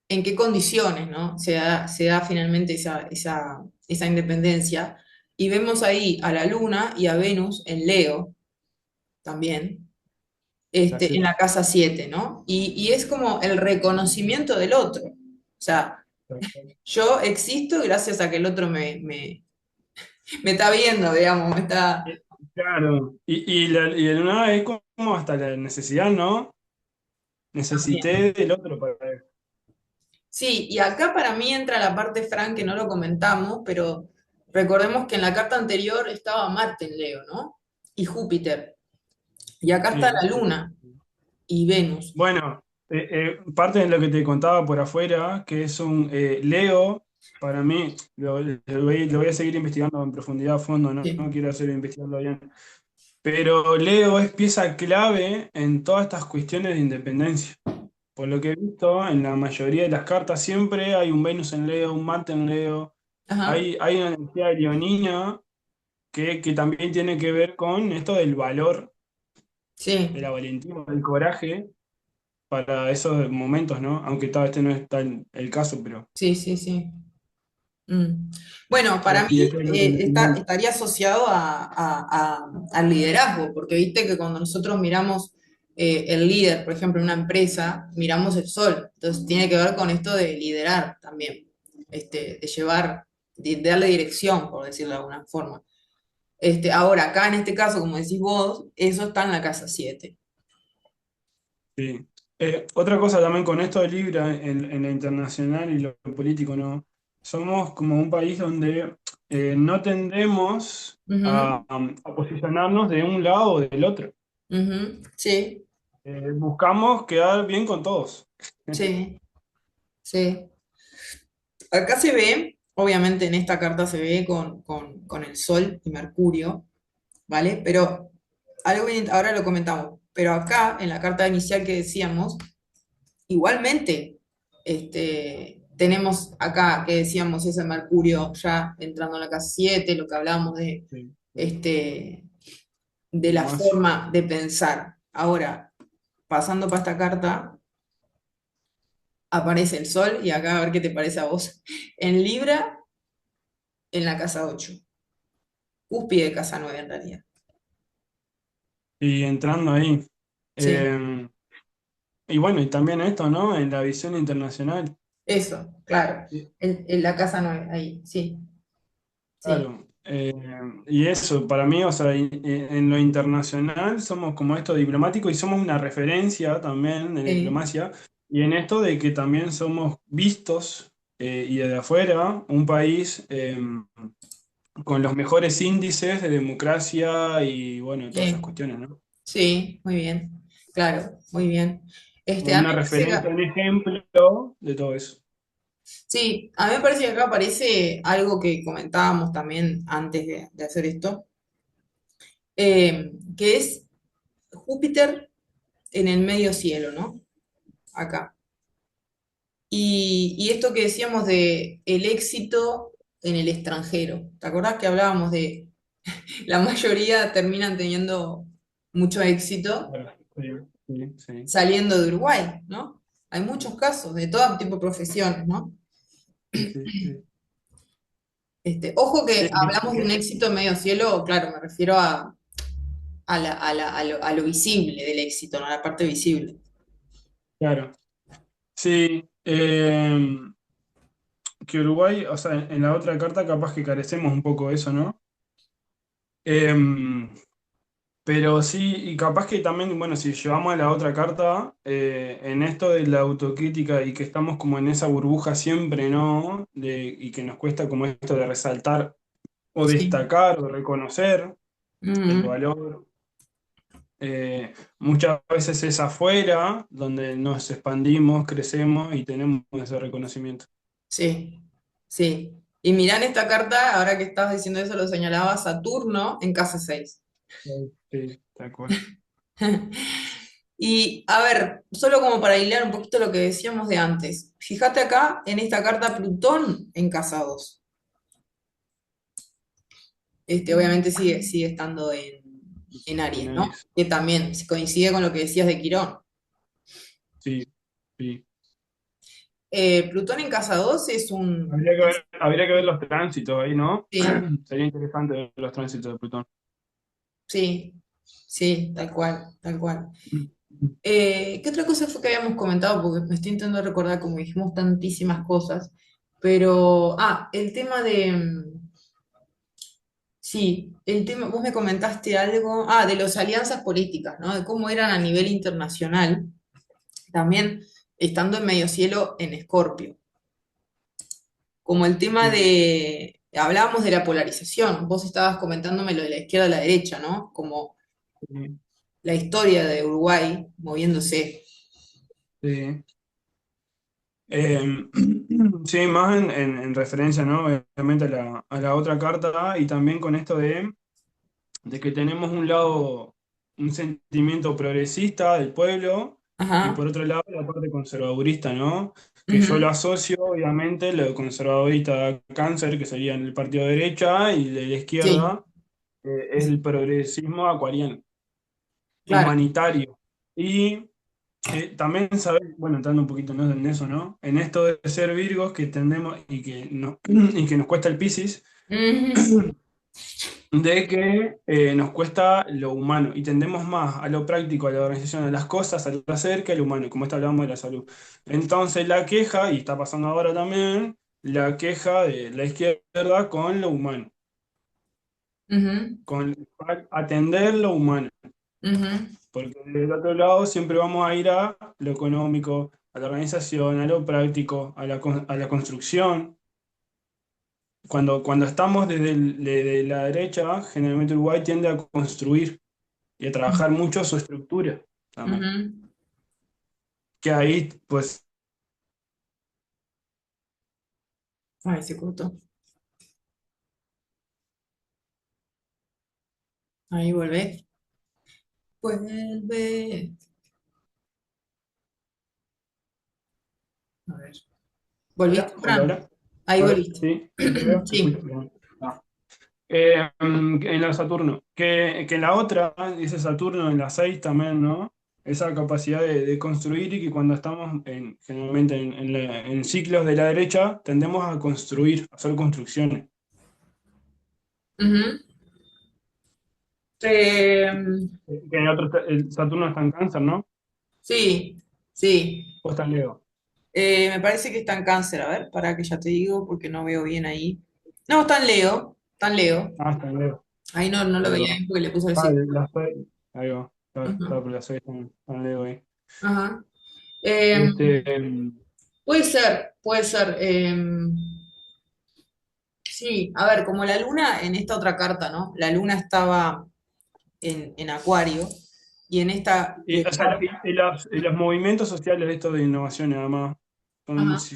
en qué condiciones, ¿no? Se da finalmente esa independencia. Y vemos ahí a la Luna y a Venus en Leo también, en Así. la casa 7, ¿no? Y es como el reconocimiento del otro. O sea, yo existo gracias a que el otro me está viendo, digamos, me está... Claro, y el lunar es como hasta la necesidad, ¿no? También. Necesité del otro para... Sí, y acá para mí entra la parte, Frank, que no lo comentamos, pero recordemos que en la carta anterior estaba Marte en Leo, ¿no? Y Júpiter. Y acá está Sí, la sí. Luna y Venus. Bueno, parte de lo que te contaba por afuera, que es un Leo, para mí, lo voy a seguir investigando en profundidad a fondo, no, no Sí. quiero hacer investigarlo bien, pero Leo es pieza clave en todas estas cuestiones de independencia. Por lo que he visto, en la mayoría de las cartas siempre hay un Venus en Leo, un Marte en Leo, Ajá. hay una energía leonina que también tiene que ver con esto del valor, de Sí, la valentía, del coraje para esos momentos, ¿no? Aunque tal, este no es tal el caso, pero sí, sí, sí. Mm. Bueno, para y mí este es el conocimiento. estaría asociado al liderazgo, porque viste que cuando nosotros miramos el líder, por ejemplo, en una empresa, miramos el sol. Entonces tiene que ver con esto de liderar también, de llevar, de darle dirección, por decirlo de alguna forma. Ahora, acá en este caso, como decís vos, eso está en la casa 7. Sí. Otra cosa también con esto de Libra en la internacional y lo político, ¿no? Somos como un país donde no tendemos a posicionarnos de un lado o del otro. Sí, Buscamos quedar bien con todos. sí, sí. Acá se ve, obviamente en esta carta se ve con el Sol y Mercurio, ¿vale? Pero ahora lo comentamos, pero acá en la carta inicial que decíamos, igualmente tenemos acá que decíamos ese Mercurio ya entrando en la casa 7, lo que hablábamos Sí, sí. este, de la Diplomacia. forma de pensar. Ahora, pasando para esta carta, aparece el Sol y acá a ver qué te parece a vos. En Libra, en la casa 8, cúspide de casa 9 en realidad. Y entrando ahí. Sí, eh, y bueno, y también esto, ¿no? En la visión internacional. eso, claro. Sí, En la casa 9 ahí, sí, sí. claro. Y eso, para mí, o sea, en lo internacional somos como esto diplomático y somos una referencia también en la Sí, diplomacia. Y en esto de que también somos vistos y desde afuera un país con los mejores índices de democracia y bueno, todas esas sí, cuestiones, ¿no? sí, muy bien, claro, muy bien. Como A mí una me parece referencia, que, un ejemplo de todo eso. sí, a mí me parece que acá aparece algo que comentábamos también antes de hacer esto, que es Júpiter en el medio cielo, ¿no? Acá. Y esto que decíamos de el éxito en el extranjero. ¿Te acordás que hablábamos de la mayoría terminan teniendo mucho éxito Claro, sí, sí, sí, saliendo de Uruguay, ¿no? Hay muchos casos de todo tipo de profesiones, ¿no? sí, sí, sí. Ojo Sí, que hablamos de un éxito en medio cielo, claro, me refiero a lo visible del éxito, ¿no? A la parte visible. claro. Sí, que Uruguay, o sea, en la otra carta capaz que carecemos un poco de eso, ¿no? Em, pero sí, y capaz que también, bueno, si llevamos a la otra carta, en esto de la autocrítica y que estamos como en esa burbuja siempre, ¿no? Y que nos cuesta como esto de resaltar o Sí. destacar o reconocer el Ujú. valor. Muchas veces es afuera donde nos expandimos, crecemos y tenemos ese reconocimiento. Sí, sí. Y mirá en esta carta, ahora que estabas diciendo eso, lo señalaba Saturno en casa 6. Sí, sí, tal cual. Y a ver, solo como para hilar un poquito lo que decíamos de antes, fíjate acá en esta carta Plutón en casa 2. Obviamente sigue estando en En Aries, ¿no? Aries. Que también coincide con lo que decías de Quirón. Sí, sí. Plutón en casa 2 es un... Habría que ver los tránsitos ahí, ¿no? Sí, Sería interesante ver los tránsitos de Plutón. sí, sí, tal cual, tal cual. ¿Qué otra cosa fue que habíamos comentado? Porque me estoy intentando recordar, como dijimos tantísimas cosas, pero, el tema de Sí, el tema, vos me comentaste algo, de las alianzas políticas, ¿no? De cómo eran a nivel internacional, también estando en Medio Cielo en Escorpio, como el tema Sí, hablábamos de la polarización, vos estabas comentándome lo de la izquierda a la derecha, ¿no? Como sí, la historia de Uruguay moviéndose. sí. Eh, sí, más en referencia, ¿no? Obviamente a la otra carta y también con esto de que tenemos un lado, un sentimiento progresista del pueblo y Ajá, por otro lado la parte conservadurista, ¿no? Que yo lo ujú, asocio, obviamente, lo conservadorista a cáncer, que sería en el partido de derecha, y de la sí, izquierda es el progresismo acuariano, claro. humanitario. Y también saber, bueno, entrando un poquito, ¿no?, en eso, ¿no? En esto de ser Virgos que tendemos y que, no, y que nos cuesta el Piscis, Ujú, de que nos cuesta lo humano y tendemos más a lo práctico, a la organización de las cosas, al hacer, que al humano, como esta hablamos de la salud. Entonces la queja, y está pasando ahora también, la queja de la izquierda con lo humano, ujú, con atender lo humano, ujú, porque del otro lado siempre vamos a ir a lo económico, a la organización, a lo práctico, a la construcción. Cuando estamos desde la derecha, generalmente Uruguay tiende a construir y a trabajar mucho su estructura también. ujú. Que ahí, pues, Ay, se cortó. Ahí vuelve. Vuelve. A ver. ¿Volviste, hola, hola, Fran? hola. Ahí Hola, volviste. sí, ¿me veo? ¿Me escucho? Sí. Bien. Ah. En la Saturno, que en la otra, dice Saturno en la 6 también, ¿no? Esa capacidad de construir y que cuando estamos generalmente en ciclos de la derecha, tendemos a construir, a hacer construcciones. Ujú. Eh, Que en el otro, el Saturno está en Cáncer, ¿no? sí, sí. O está en Leo. Me parece que está en cáncer. A ver, para que ya te digo, porque no veo bien ahí. No, está en Leo. Está en Leo. Ah, está en Leo. Ahí no, no lo Ahí veía va. bien porque le puse el Ah, signo. la 6. Ahí va. Está Ujú. por la 6 está en Leo ahí. Ajá. Eh, Este, puede ser, puede ser. Sí, a ver, como la luna en esta otra carta, ¿no? La luna estaba en Acuario y en esta o sea, y los movimientos sociales de esto de innovación, además, son ajá,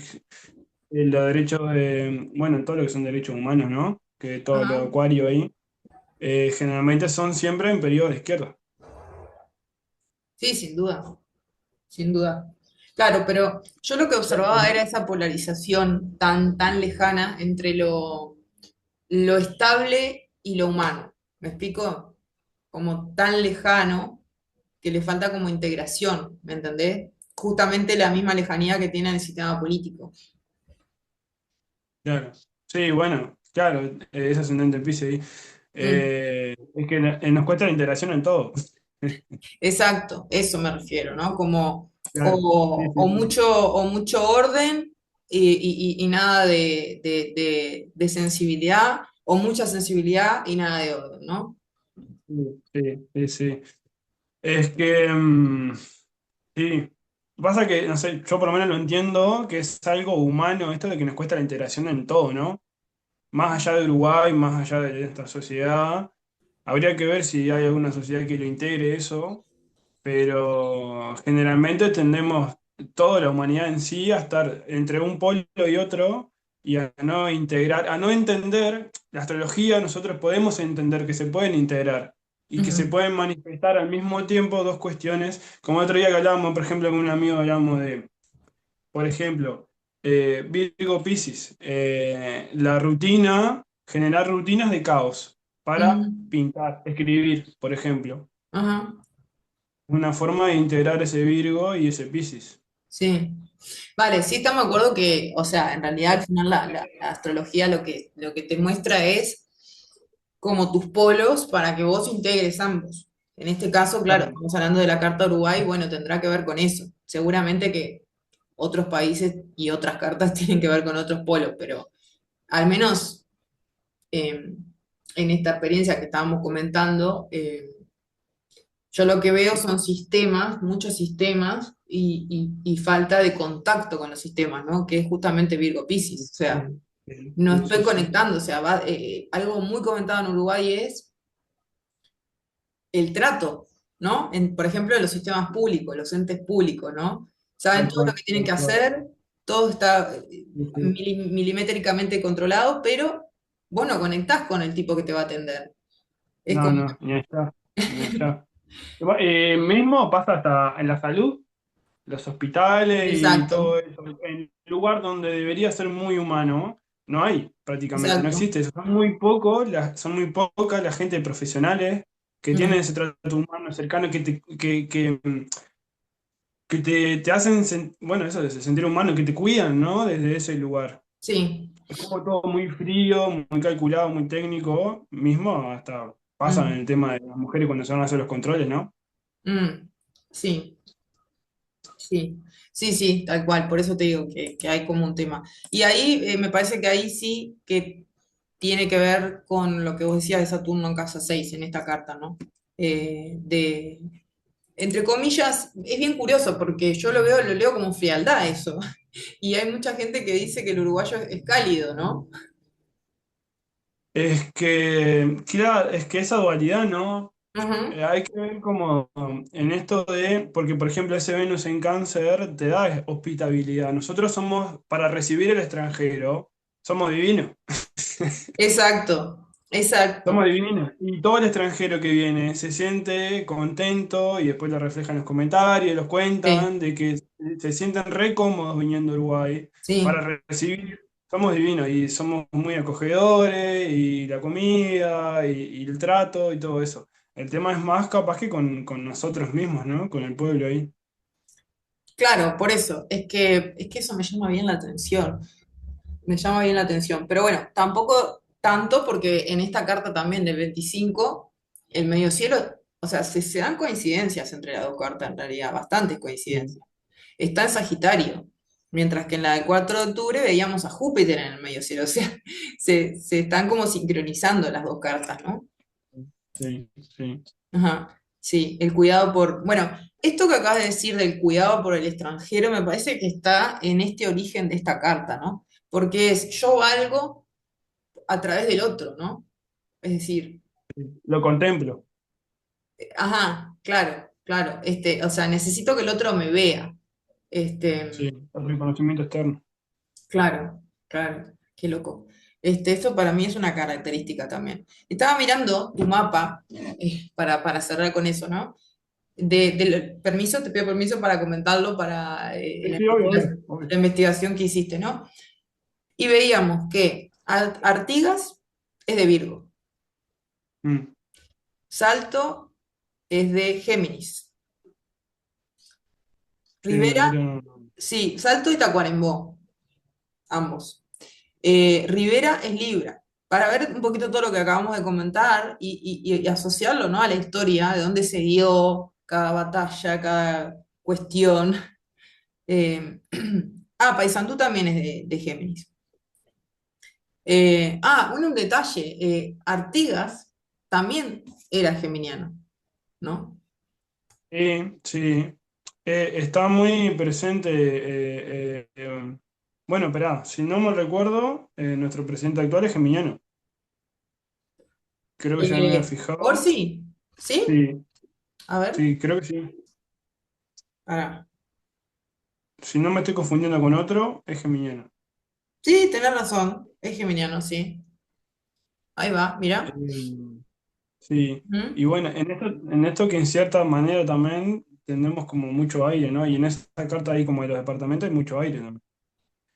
los derechos de, bueno, todo lo que son derechos humanos, ¿no? Que todo lo ajá, acuario ahí, generalmente son siempre en periodo de izquierda. sí, sin duda, sin duda. Claro, pero yo lo que observaba era esa polarización tan lejana entre lo estable y lo humano. ¿Me explico? Como tan lejano que le falta como integración, ¿me entendés? Justamente la misma lejanía que tiene el sistema político. Claro. Sí, bueno, claro, es ascendente en Piscis ahí. Mm. Es que nos cuesta la integración en todo. Exacto, eso me refiero, ¿no? Como Claro. Sí, sí, sí. o mucho orden y nada de sensibilidad, o mucha sensibilidad y nada de orden, ¿no? Sí, sí, sí. Es que, sí. Pasa que, no sé, yo por lo menos lo entiendo que es algo humano esto de que nos cuesta la integración en todo, ¿no? Más allá de Uruguay, más allá de esta sociedad, habría que ver si hay alguna sociedad que lo integre eso, pero generalmente tendemos toda la humanidad en sí a estar entre un polo y otro y a no integrar, a no entender. La astrología nosotros podemos entender que se pueden integrar y que se Ujú, pueden manifestar al mismo tiempo dos cuestiones, como el otro día que hablábamos, por ejemplo, con un amigo hablábamos de, por ejemplo, Virgo Piscis, la rutina, generar rutinas de caos para ujú, pintar, escribir, por ejemplo. ajá, Una forma de integrar ese Virgo y ese Piscis. sí. Vale, sí estamos de acuerdo que, o sea, en realidad al final la astrología lo que te muestra es como tus polos para que vos integres ambos. En este caso, claro, Claro, estamos hablando de la Carta Uruguay, bueno, tendrá que ver con eso. Seguramente que otros países y otras cartas tienen que ver con otros polos, pero al menos eh, en esta experiencia que estábamos comentando, yo lo que veo son sistemas, muchos sistemas, y falta de contacto con los sistemas, ¿no? Que es justamente Virgo Piscis. O sea, Sí, sí, no sí, estoy sí, sí. conectando. O sea, algo muy comentado en Uruguay es el trato, ¿no? Por ejemplo, en los sistemas públicos, los entes públicos, ¿no? Saben Tal todo lo cual, que tienen que tal cual. hacer, todo está Sí, sí. milimétricamente controlado, pero vos no conectás con el tipo que te va a atender. Es No, como, no, ni está, ni está. Mismo pasa hasta en la salud, los hospitales y exacto, todo eso. En el lugar donde debería ser muy humano, no hay prácticamente, no exacto. existe eso. Son muy pocas las gente profesionales que tienen Mm, ese trato humano cercano que te hacen, bueno, eso de sentir humano, que te cuidan, ¿no? Desde ese lugar. sí. Es como todo muy frío, muy calculado, muy técnico, mismo hasta pasa en Mm, el tema de las mujeres cuando se van a hacer los controles, ¿no? mm, sí. Sí, sí, sí, tal cual, por eso te digo que hay como un tema. Y ahí me parece que ahí sí que tiene que ver con lo que vos decías de Saturno en casa 6 en esta carta, ¿no? De, entre comillas, es bien curioso porque yo lo veo, lo leo como frialdad eso. Y hay mucha gente que dice que el uruguayo es cálido, ¿no? Es que, claro, es que esa dualidad, ¿no? Ujú, Hay que ver como en esto de, porque por ejemplo ese Venus en Cáncer te da hospitabilidad. Nosotros somos, para recibir el extranjero, somos divinos. exacto, Somos exacto. divinos. Y todo el extranjero que viene se siente contento y después lo reflejan en los comentarios, los Sí, cuentan, de que se sienten re cómodos viniendo a Uruguay para sí. recibir. Somos divinos y somos muy acogedores y la comida y el trato y todo eso. El tema es más capaz que con nosotros mismos, ¿no? Con el pueblo ahí. Claro, por eso, es que eso me llama bien la atención. Me llama bien la atención. Pero bueno, tampoco tanto porque en esta carta también del 25 el medio cielo, o sea, se dan coincidencias entre las dos cartas en realidad, bastantes Sí, coincidencias. Está en Sagitario, mientras que en la del 4 de octubre veíamos a Júpiter en el medio cielo. O sea, se están como sincronizando las dos cartas, ¿no? sí, sí. Ajá, sí, el cuidado por... Bueno, esto que acabas de decir del cuidado por el extranjero me parece que está en este origen de esta carta, ¿no? Porque es yo valgo a través del otro, ¿no? Es decir, Lo contemplo. ajá, claro, claro, o sea, necesito que el otro me vea. Sí, Este, el reconocimiento externo. claro, claro, qué loco. Esto para mí es una característica también. Estaba mirando tu mapa, para cerrar con eso, ¿no? Permiso, te pido permiso para comentarlo para Sí, sí, obvio, obvio, la obvio. investigación que hiciste, ¿no? Y veíamos que Artigas es de Virgo, Mm. Salto es de Géminis. Sí, Rivera, Virgo no. sí, Salto y Tacuarembó, ambos. Rivera es Libra. Para ver un poquito todo lo que acabamos de comentar y asociarlo, ¿no? A la historia, de dónde se dio cada batalla, cada cuestión. Eh, Paysandú también es de Géminis. Un detalle, Artigas también era geminiano, ¿no? Sí, sí. Está muy presente. Bueno, esperá, si no me recuerdo, nuestro presidente actual es geminiano. Creo que ya me había fijado. Orsi, ¿sí? Sí, A ver, sí, creo que sí. pará. Si no me estoy confundiendo con otro, es geminiano. Sí, tenés razón, es geminiano, sí. Ahí va, Eh, mira. sí. Ujú. Y bueno, en esto que en cierta manera también tenemos como mucho aire, ¿no? Y en esta carta ahí como de los departamentos hay mucho aire también.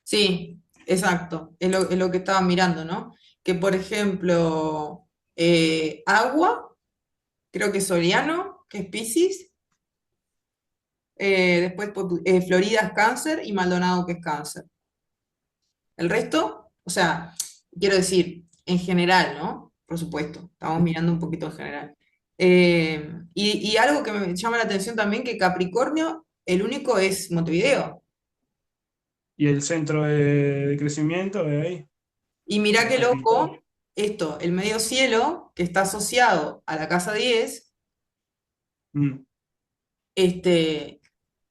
Sí, exacto, es lo que estaba mirando, ¿no? Que por ejemplo, Agua, creo que es Soriano, que es Piscis, después Florida es Cáncer y Maldonado que es Cáncer. El resto, o sea, quiero decir, en general, ¿no? Por supuesto, estamos mirando un poquito en general. Y algo que me llama la atención también, que Capricornio, el único es Montevideo. Y el centro de crecimiento de ahí, Y mirá la qué capital. loco. esto, el medio cielo, que está asociado a la casa 10, Mm, este,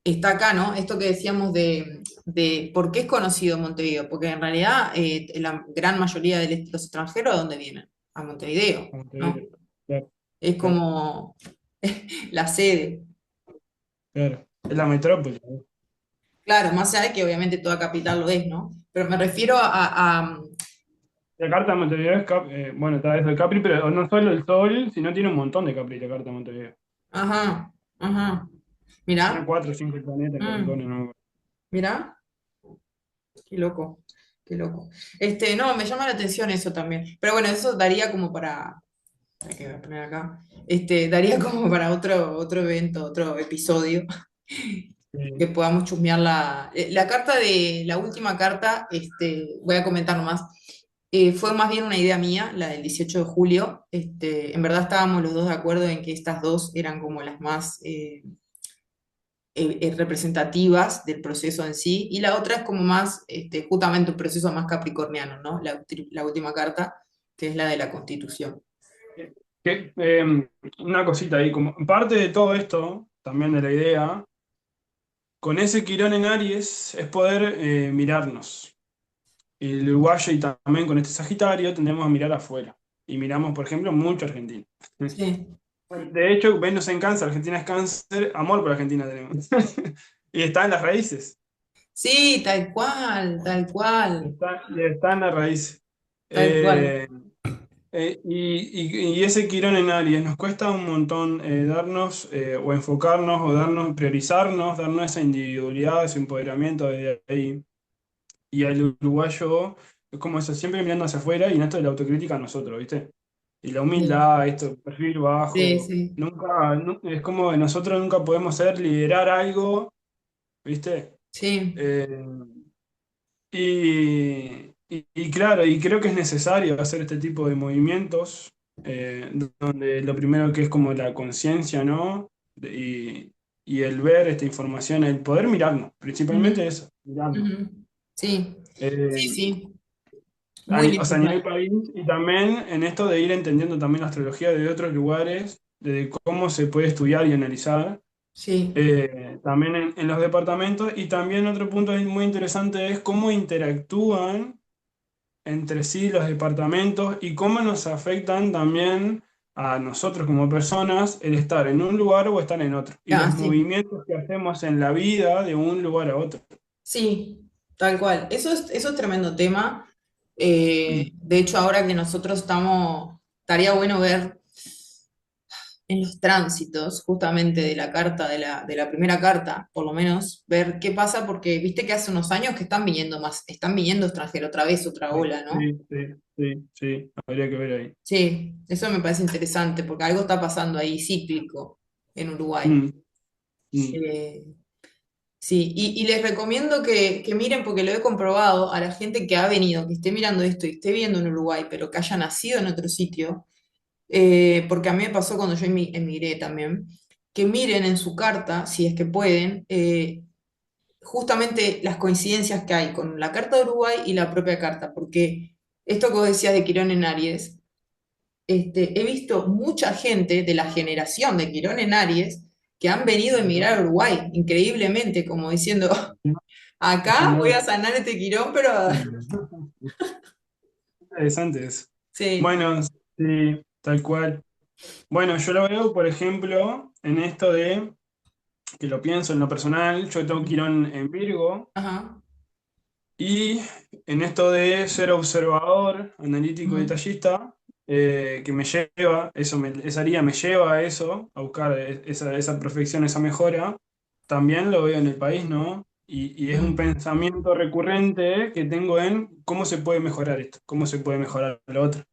está acá, ¿no? Esto que decíamos de por qué es conocido Montevideo, porque en realidad la gran mayoría de los extranjeros, ¿a dónde vienen? A Montevideo, como te digo. ¿no? Claro, Es claro, como la sede. claro. Es la metrópoli, ¿no? Claro, más allá de que obviamente toda capital lo es, ¿no? Pero me refiero La carta de Montevideo es, bueno, está desde el Capri, pero no solo el sol, sino tiene un montón de Capri la carta de Montevideo. ajá, ajá. Tiene Mirá, 4 o 5 planetas en mm, Capricornio, ¿no? mirá, qué loco, qué loco. No, me llama la atención eso también. Pero bueno, eso daría como que voy a poner acá, daría como para otro evento, otro episodio, que Sí. podamos chusmear la carta la última carta, voy a comentar nomás. Fue más bien una idea mía, la del 18 de julio. En verdad estábamos los dos de acuerdo en que estas dos eran como las más representativas del proceso en sí, y la otra es como más, justamente un proceso más capricorniano, ¿no? La última carta, que es la de la Constitución. Que, una cosita ahí, como parte de todo esto, también de la idea, con ese Quirón en Aries es poder mirarnos. El uruguayo y también con este Sagitario tendemos a mirar afuera. Y miramos, por ejemplo, mucho Argentina. Sí, De hecho, Venus en Cáncer, Argentina es Cáncer, amor por Argentina tenemos. Y está en las raíces. sí, tal cual, Está en las raíces. tal cual. Eh, y ese Quirón en Aries nos cuesta un montón darnos o enfocarnos o darnos, priorizarnos, darnos esa individualidad, ese empoderamiento de ahí. Y al uruguayo es como eso, siempre mirando hacia afuera y en esto de la autocrítica a nosotros, ¿viste? Y la Sí, humildad, esto, perfil sí, bajo, sí, nunca, es como que nosotros nunca podemos ser, liderar algo, ¿viste? sí, Eh, y claro, y creo que es necesario hacer este tipo de movimientos, donde lo primero que es como la conciencia, ¿no? Y el ver esta información, el poder mirarnos, principalmente ujú, eso, mirarnos. ujú. Sí, sí, Eh, sí, muy o sea, a nivel necesario. país y también en esto de ir entendiendo también la astrología de otros lugares, de cómo se puede estudiar y analizar, Sí, también en los departamentos. Y también otro punto muy interesante es cómo interactúan entre sí los departamentos y cómo nos afectan también a nosotros como personas el estar en un lugar o estar en otro, y los ah, sí, movimientos que hacemos en la vida de un lugar a otro. sí, tal cual. Eso es tremendo tema. De hecho, ahora que nosotros estaría bueno ver en los tránsitos, justamente de la carta, de la primera carta, por lo menos, ver qué pasa, porque viste que hace unos años que están viniendo extranjeros otra vez, otra Sí, ola, ¿no? sí, sí, sí, sí, habría que ver ahí. Sí, eso me parece interesante, porque algo está pasando ahí cíclico en Uruguay. Mm, mm. Eh, sí, y les recomiendo que miren, porque lo he comprobado, a la gente que ha venido, que esté mirando esto y esté viendo en Uruguay, pero que haya nacido en otro sitio, porque a mí me pasó cuando yo emigré también, que miren en su carta, si es que pueden, justamente las coincidencias que hay con la carta de Uruguay y la propia carta, porque esto que vos decías de Quirón en Aries, he visto mucha gente de la generación de Quirón en Aries que han venido a emigrar a Uruguay, increíblemente, como diciendo, acá voy a No. sanar este Quirón, pero Interesante eso. sí, Bueno, sí, tal cual. Bueno, yo lo veo, por ejemplo, en esto de, que lo pienso en lo personal, yo tengo Quirón en Virgo, ajá, y en esto de ser observador, analítico y ujú, detallista, que me lleva, esa área me lleva a eso, a buscar esa perfección, esa mejora, también lo veo en el país, ¿no? Y es un mm, pensamiento recurrente que tengo en cómo se puede mejorar esto, cómo se puede mejorar lo otro,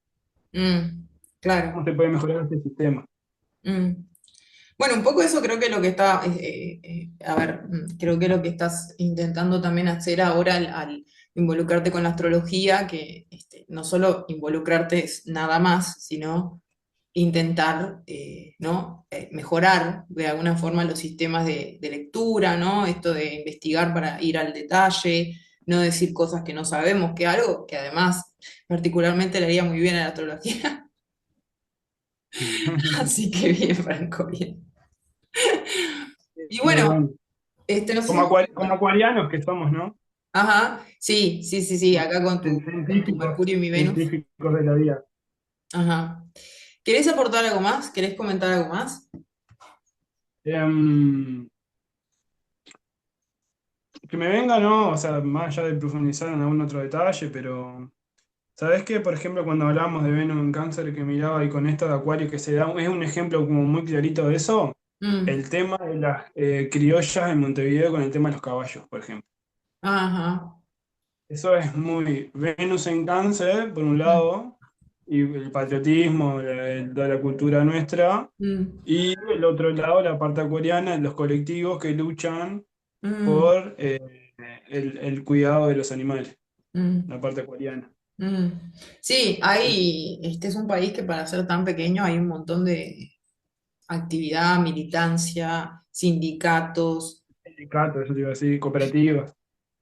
cómo claro. se puede mejorar este sistema. mm. Bueno, un poco eso creo que lo que está, a ver, creo que lo que estás intentando también hacer ahora al involucrarte con la astrología, que no solo involucrarte es nada más, sino intentar, ¿no? Mejorar de alguna forma los sistemas de lectura, ¿no? Esto de investigar para ir al detalle, no decir cosas que no sabemos, que algo que además particularmente le haría muy bien a la astrología. Así que bien, Franco, bien. Y Muy bueno, bueno. no sé Como, si... como acuarianos que somos, ¿no? Ajá, sí, sí, sí, sí, acá con tu Científicos, Mercurio y mi Venus. científicos de la vida. Ajá. ¿Querés aportar algo más? ¿Querés comentar algo más? Em, que me venga, ¿no? O sea, más allá de profundizar en algún otro detalle, pero ¿sabés qué? Por ejemplo, cuando hablábamos de Venus en Cáncer que miraba y con esto de Acuario que se da, es un ejemplo como muy clarito de eso, Mm, el tema de las criollas en Montevideo con el tema de los caballos, por ejemplo. ajá. Eso es muy Venus en Cáncer, por un Mm, lado, y el patriotismo de la cultura nuestra, mm, y el otro lado, la parte acuariana, los colectivos que luchan mm, por el cuidado de los animales, mm, la parte acuariana. mm. Sí, este es un país que para ser tan pequeño hay un montón de actividad, militancia, sindicatos, Sindicatos, eso te iba a decir, cooperativas.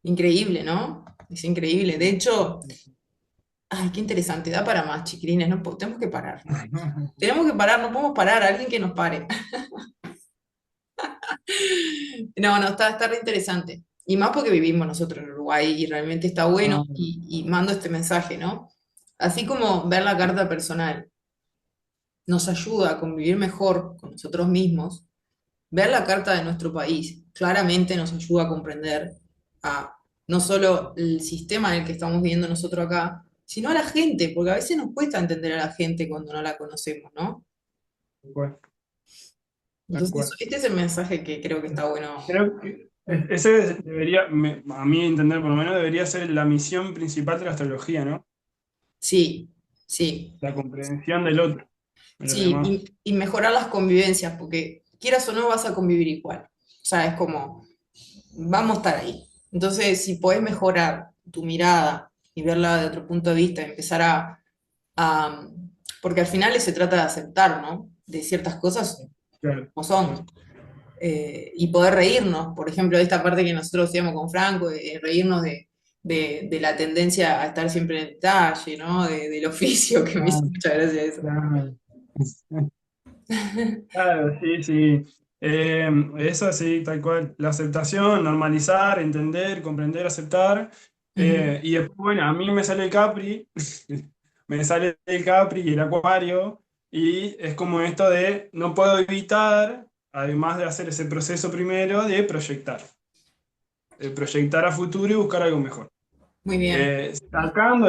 increíble, ¿no? Es increíble. De hecho, ay, qué interesante, da para más, chiquilines, no, tenemos que parar. Tenemos que parar, no podemos parar, alguien que nos pare. No, no, está re interesante. Y más porque vivimos nosotros en Uruguay y realmente está bueno Ah, y mando este mensaje, ¿no? Así como ver la carta personal nos ayuda a convivir mejor con nosotros mismos, ver la carta de nuestro país claramente nos ayuda a comprender a no solo el sistema en el que estamos viviendo nosotros acá, sino a la gente, porque a veces nos cuesta entender a la gente cuando no la conocemos, ¿no? tal cual, tal Entonces, cual. este es el mensaje que creo que está bueno. Creo que ese debería, a mí entender por lo menos, debería ser la misión principal de la astrología, ¿no? Sí, sí. La comprensión del otro, de los Sí, demás. y mejorar las convivencias, porque quieras o no vas a convivir igual. O sea, es como, vamos a estar ahí. Entonces, si podés mejorar tu mirada y verla de otro punto de vista, empezar a- porque al final se trata de aceptar, ¿no? De ciertas cosas Claro. como son. Y poder reírnos, por ejemplo, de esta parte que nosotros hacíamos con Franco, de reírnos de la tendencia a estar siempre en el detalle, ¿no? Del oficio, que me hizo Ah, mucha gracia eso. claro. Claro, sí, sí. Eso sí, tal cual. La aceptación, normalizar, entender, comprender, aceptar. Ujú. Y después, bueno, a mí me sale el Capri, me sale el Capri y el Acuario, y es como esto de no puedo evitar, además de hacer ese proceso primero, de proyectar a futuro y buscar algo mejor. Muy bien, Sacando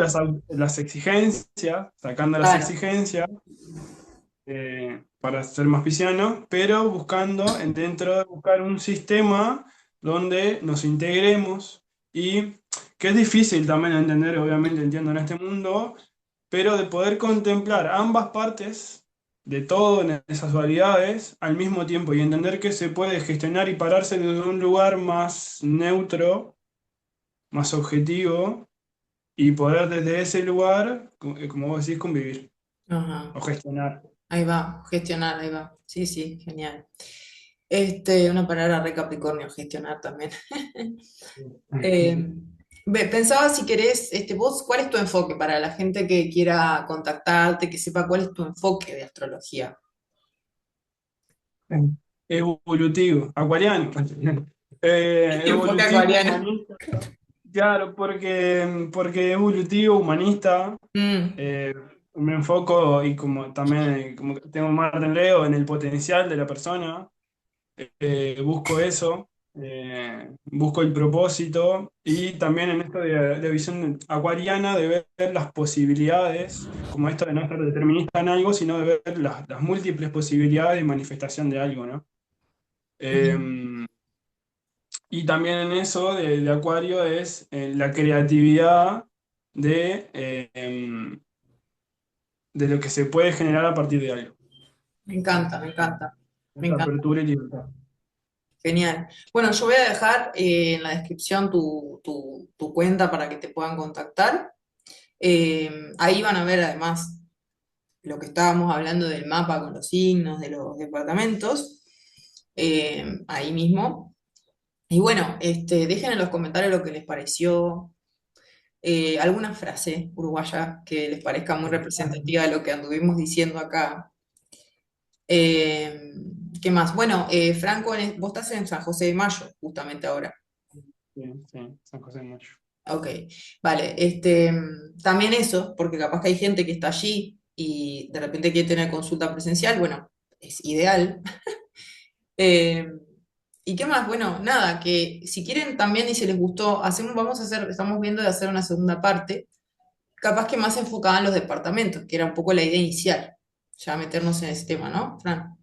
las exigencias, sacando las claro. exigencias para ser más pisciano, pero buscando, dentro de buscar un sistema donde nos integremos y que es difícil también de entender, obviamente entiendo en este mundo, pero de poder contemplar ambas partes de todo en esas dualidades al mismo tiempo y entender que se puede gestionar y pararse desde un lugar más neutro, más objetivo y poder desde ese lugar, como vos decís, convivir Ajá. o gestionar. Ahí va, gestionar, ahí va. Sí, sí, genial. Una palabra re Capricornio, gestionar también. Eh, Pensaba si querés, vos, ¿cuál es tu enfoque para la gente que quiera contactarte, que sepa cuál es tu enfoque de astrología? Evolutivo, acuariano. Enfoque Evolutivo, acuariano. humanista. Claro, porque evolutivo, humanista, Mm, eh, me enfoco y como también como que tengo Marte en Leo en el potencial de la persona, busco eso, busco el propósito y también en esto de visión acuariana de ver las posibilidades, como esto de no ser determinista en algo, sino de ver las múltiples posibilidades de manifestación de algo, ¿no? mm, Eh, y también en eso de Acuario es la creatividad de lo que se puede generar a partir de algo. me encanta, me encanta, me Esa encanta. apertura y libertad. Genial. Bueno, yo voy a dejar en la descripción tu cuenta para que te puedan contactar. Ahí van a ver además lo que estábamos hablando del mapa con los signos de los departamentos, ahí mismo. Y bueno, dejen en los comentarios lo que les pareció, alguna frase uruguaya que les parezca muy representativa de lo que anduvimos diciendo acá. Eh, ¿Qué más? Bueno, Franco, vos estás en San José de Mayo, justamente ahora. Sí, sí, San José de Mayo. Ok, vale. También eso, porque capaz que hay gente que está allí y de repente quiere tener consulta presencial, bueno, es ideal. Eh, ¿Y qué más? Bueno, nada, que si quieren también y si les gustó, vamos a hacer, estamos viendo de hacer una segunda parte, capaz que más enfocada en los departamentos, que era un poco la idea inicial, ya meternos en ese tema, ¿no, Fran?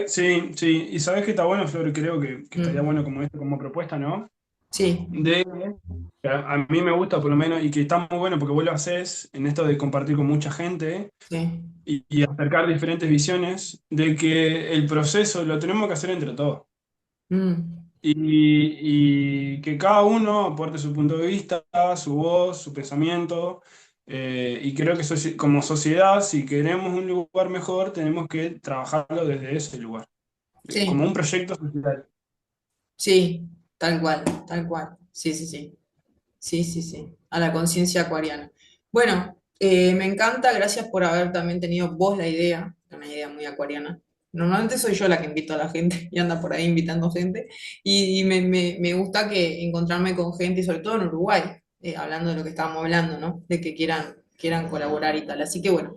Sí, sí. Y sabes que está bueno, Flor, creo que estaría Mm, bueno como esto, como propuesta, ¿no? sí, De que a mí me gusta por lo menos, y que está muy bueno porque vos lo haces en esto de compartir con mucha gente sí, y acercar diferentes visiones, de que el proceso lo tenemos que hacer entre todos. mm, Y que cada uno aporte su punto de vista, su voz, su pensamiento. Y creo que como sociedad, si queremos un lugar mejor, tenemos que trabajarlo desde ese lugar, como sí, un proyecto social. sí, tal cual, sí, sí, sí. Sí, sí, sí, a la conciencia acuariana. Bueno, me encanta, gracias por haber también tenido vos la idea, una idea muy acuariana. Normalmente soy yo la que invito a la gente y anda por ahí invitando gente. Y me gusta que encontrarme con gente, y sobre todo en Uruguay, hablando de lo que estábamos hablando, ¿no? De que quieran colaborar y tal. Así que bueno,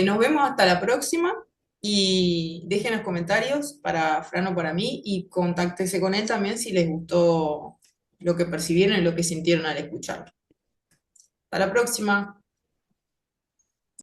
nos vemos hasta la próxima y dejen los comentarios para Fran o para mí y contáctese con él también si les gustó lo que percibieron y lo que sintieron al escucharlo. Hasta la próxima.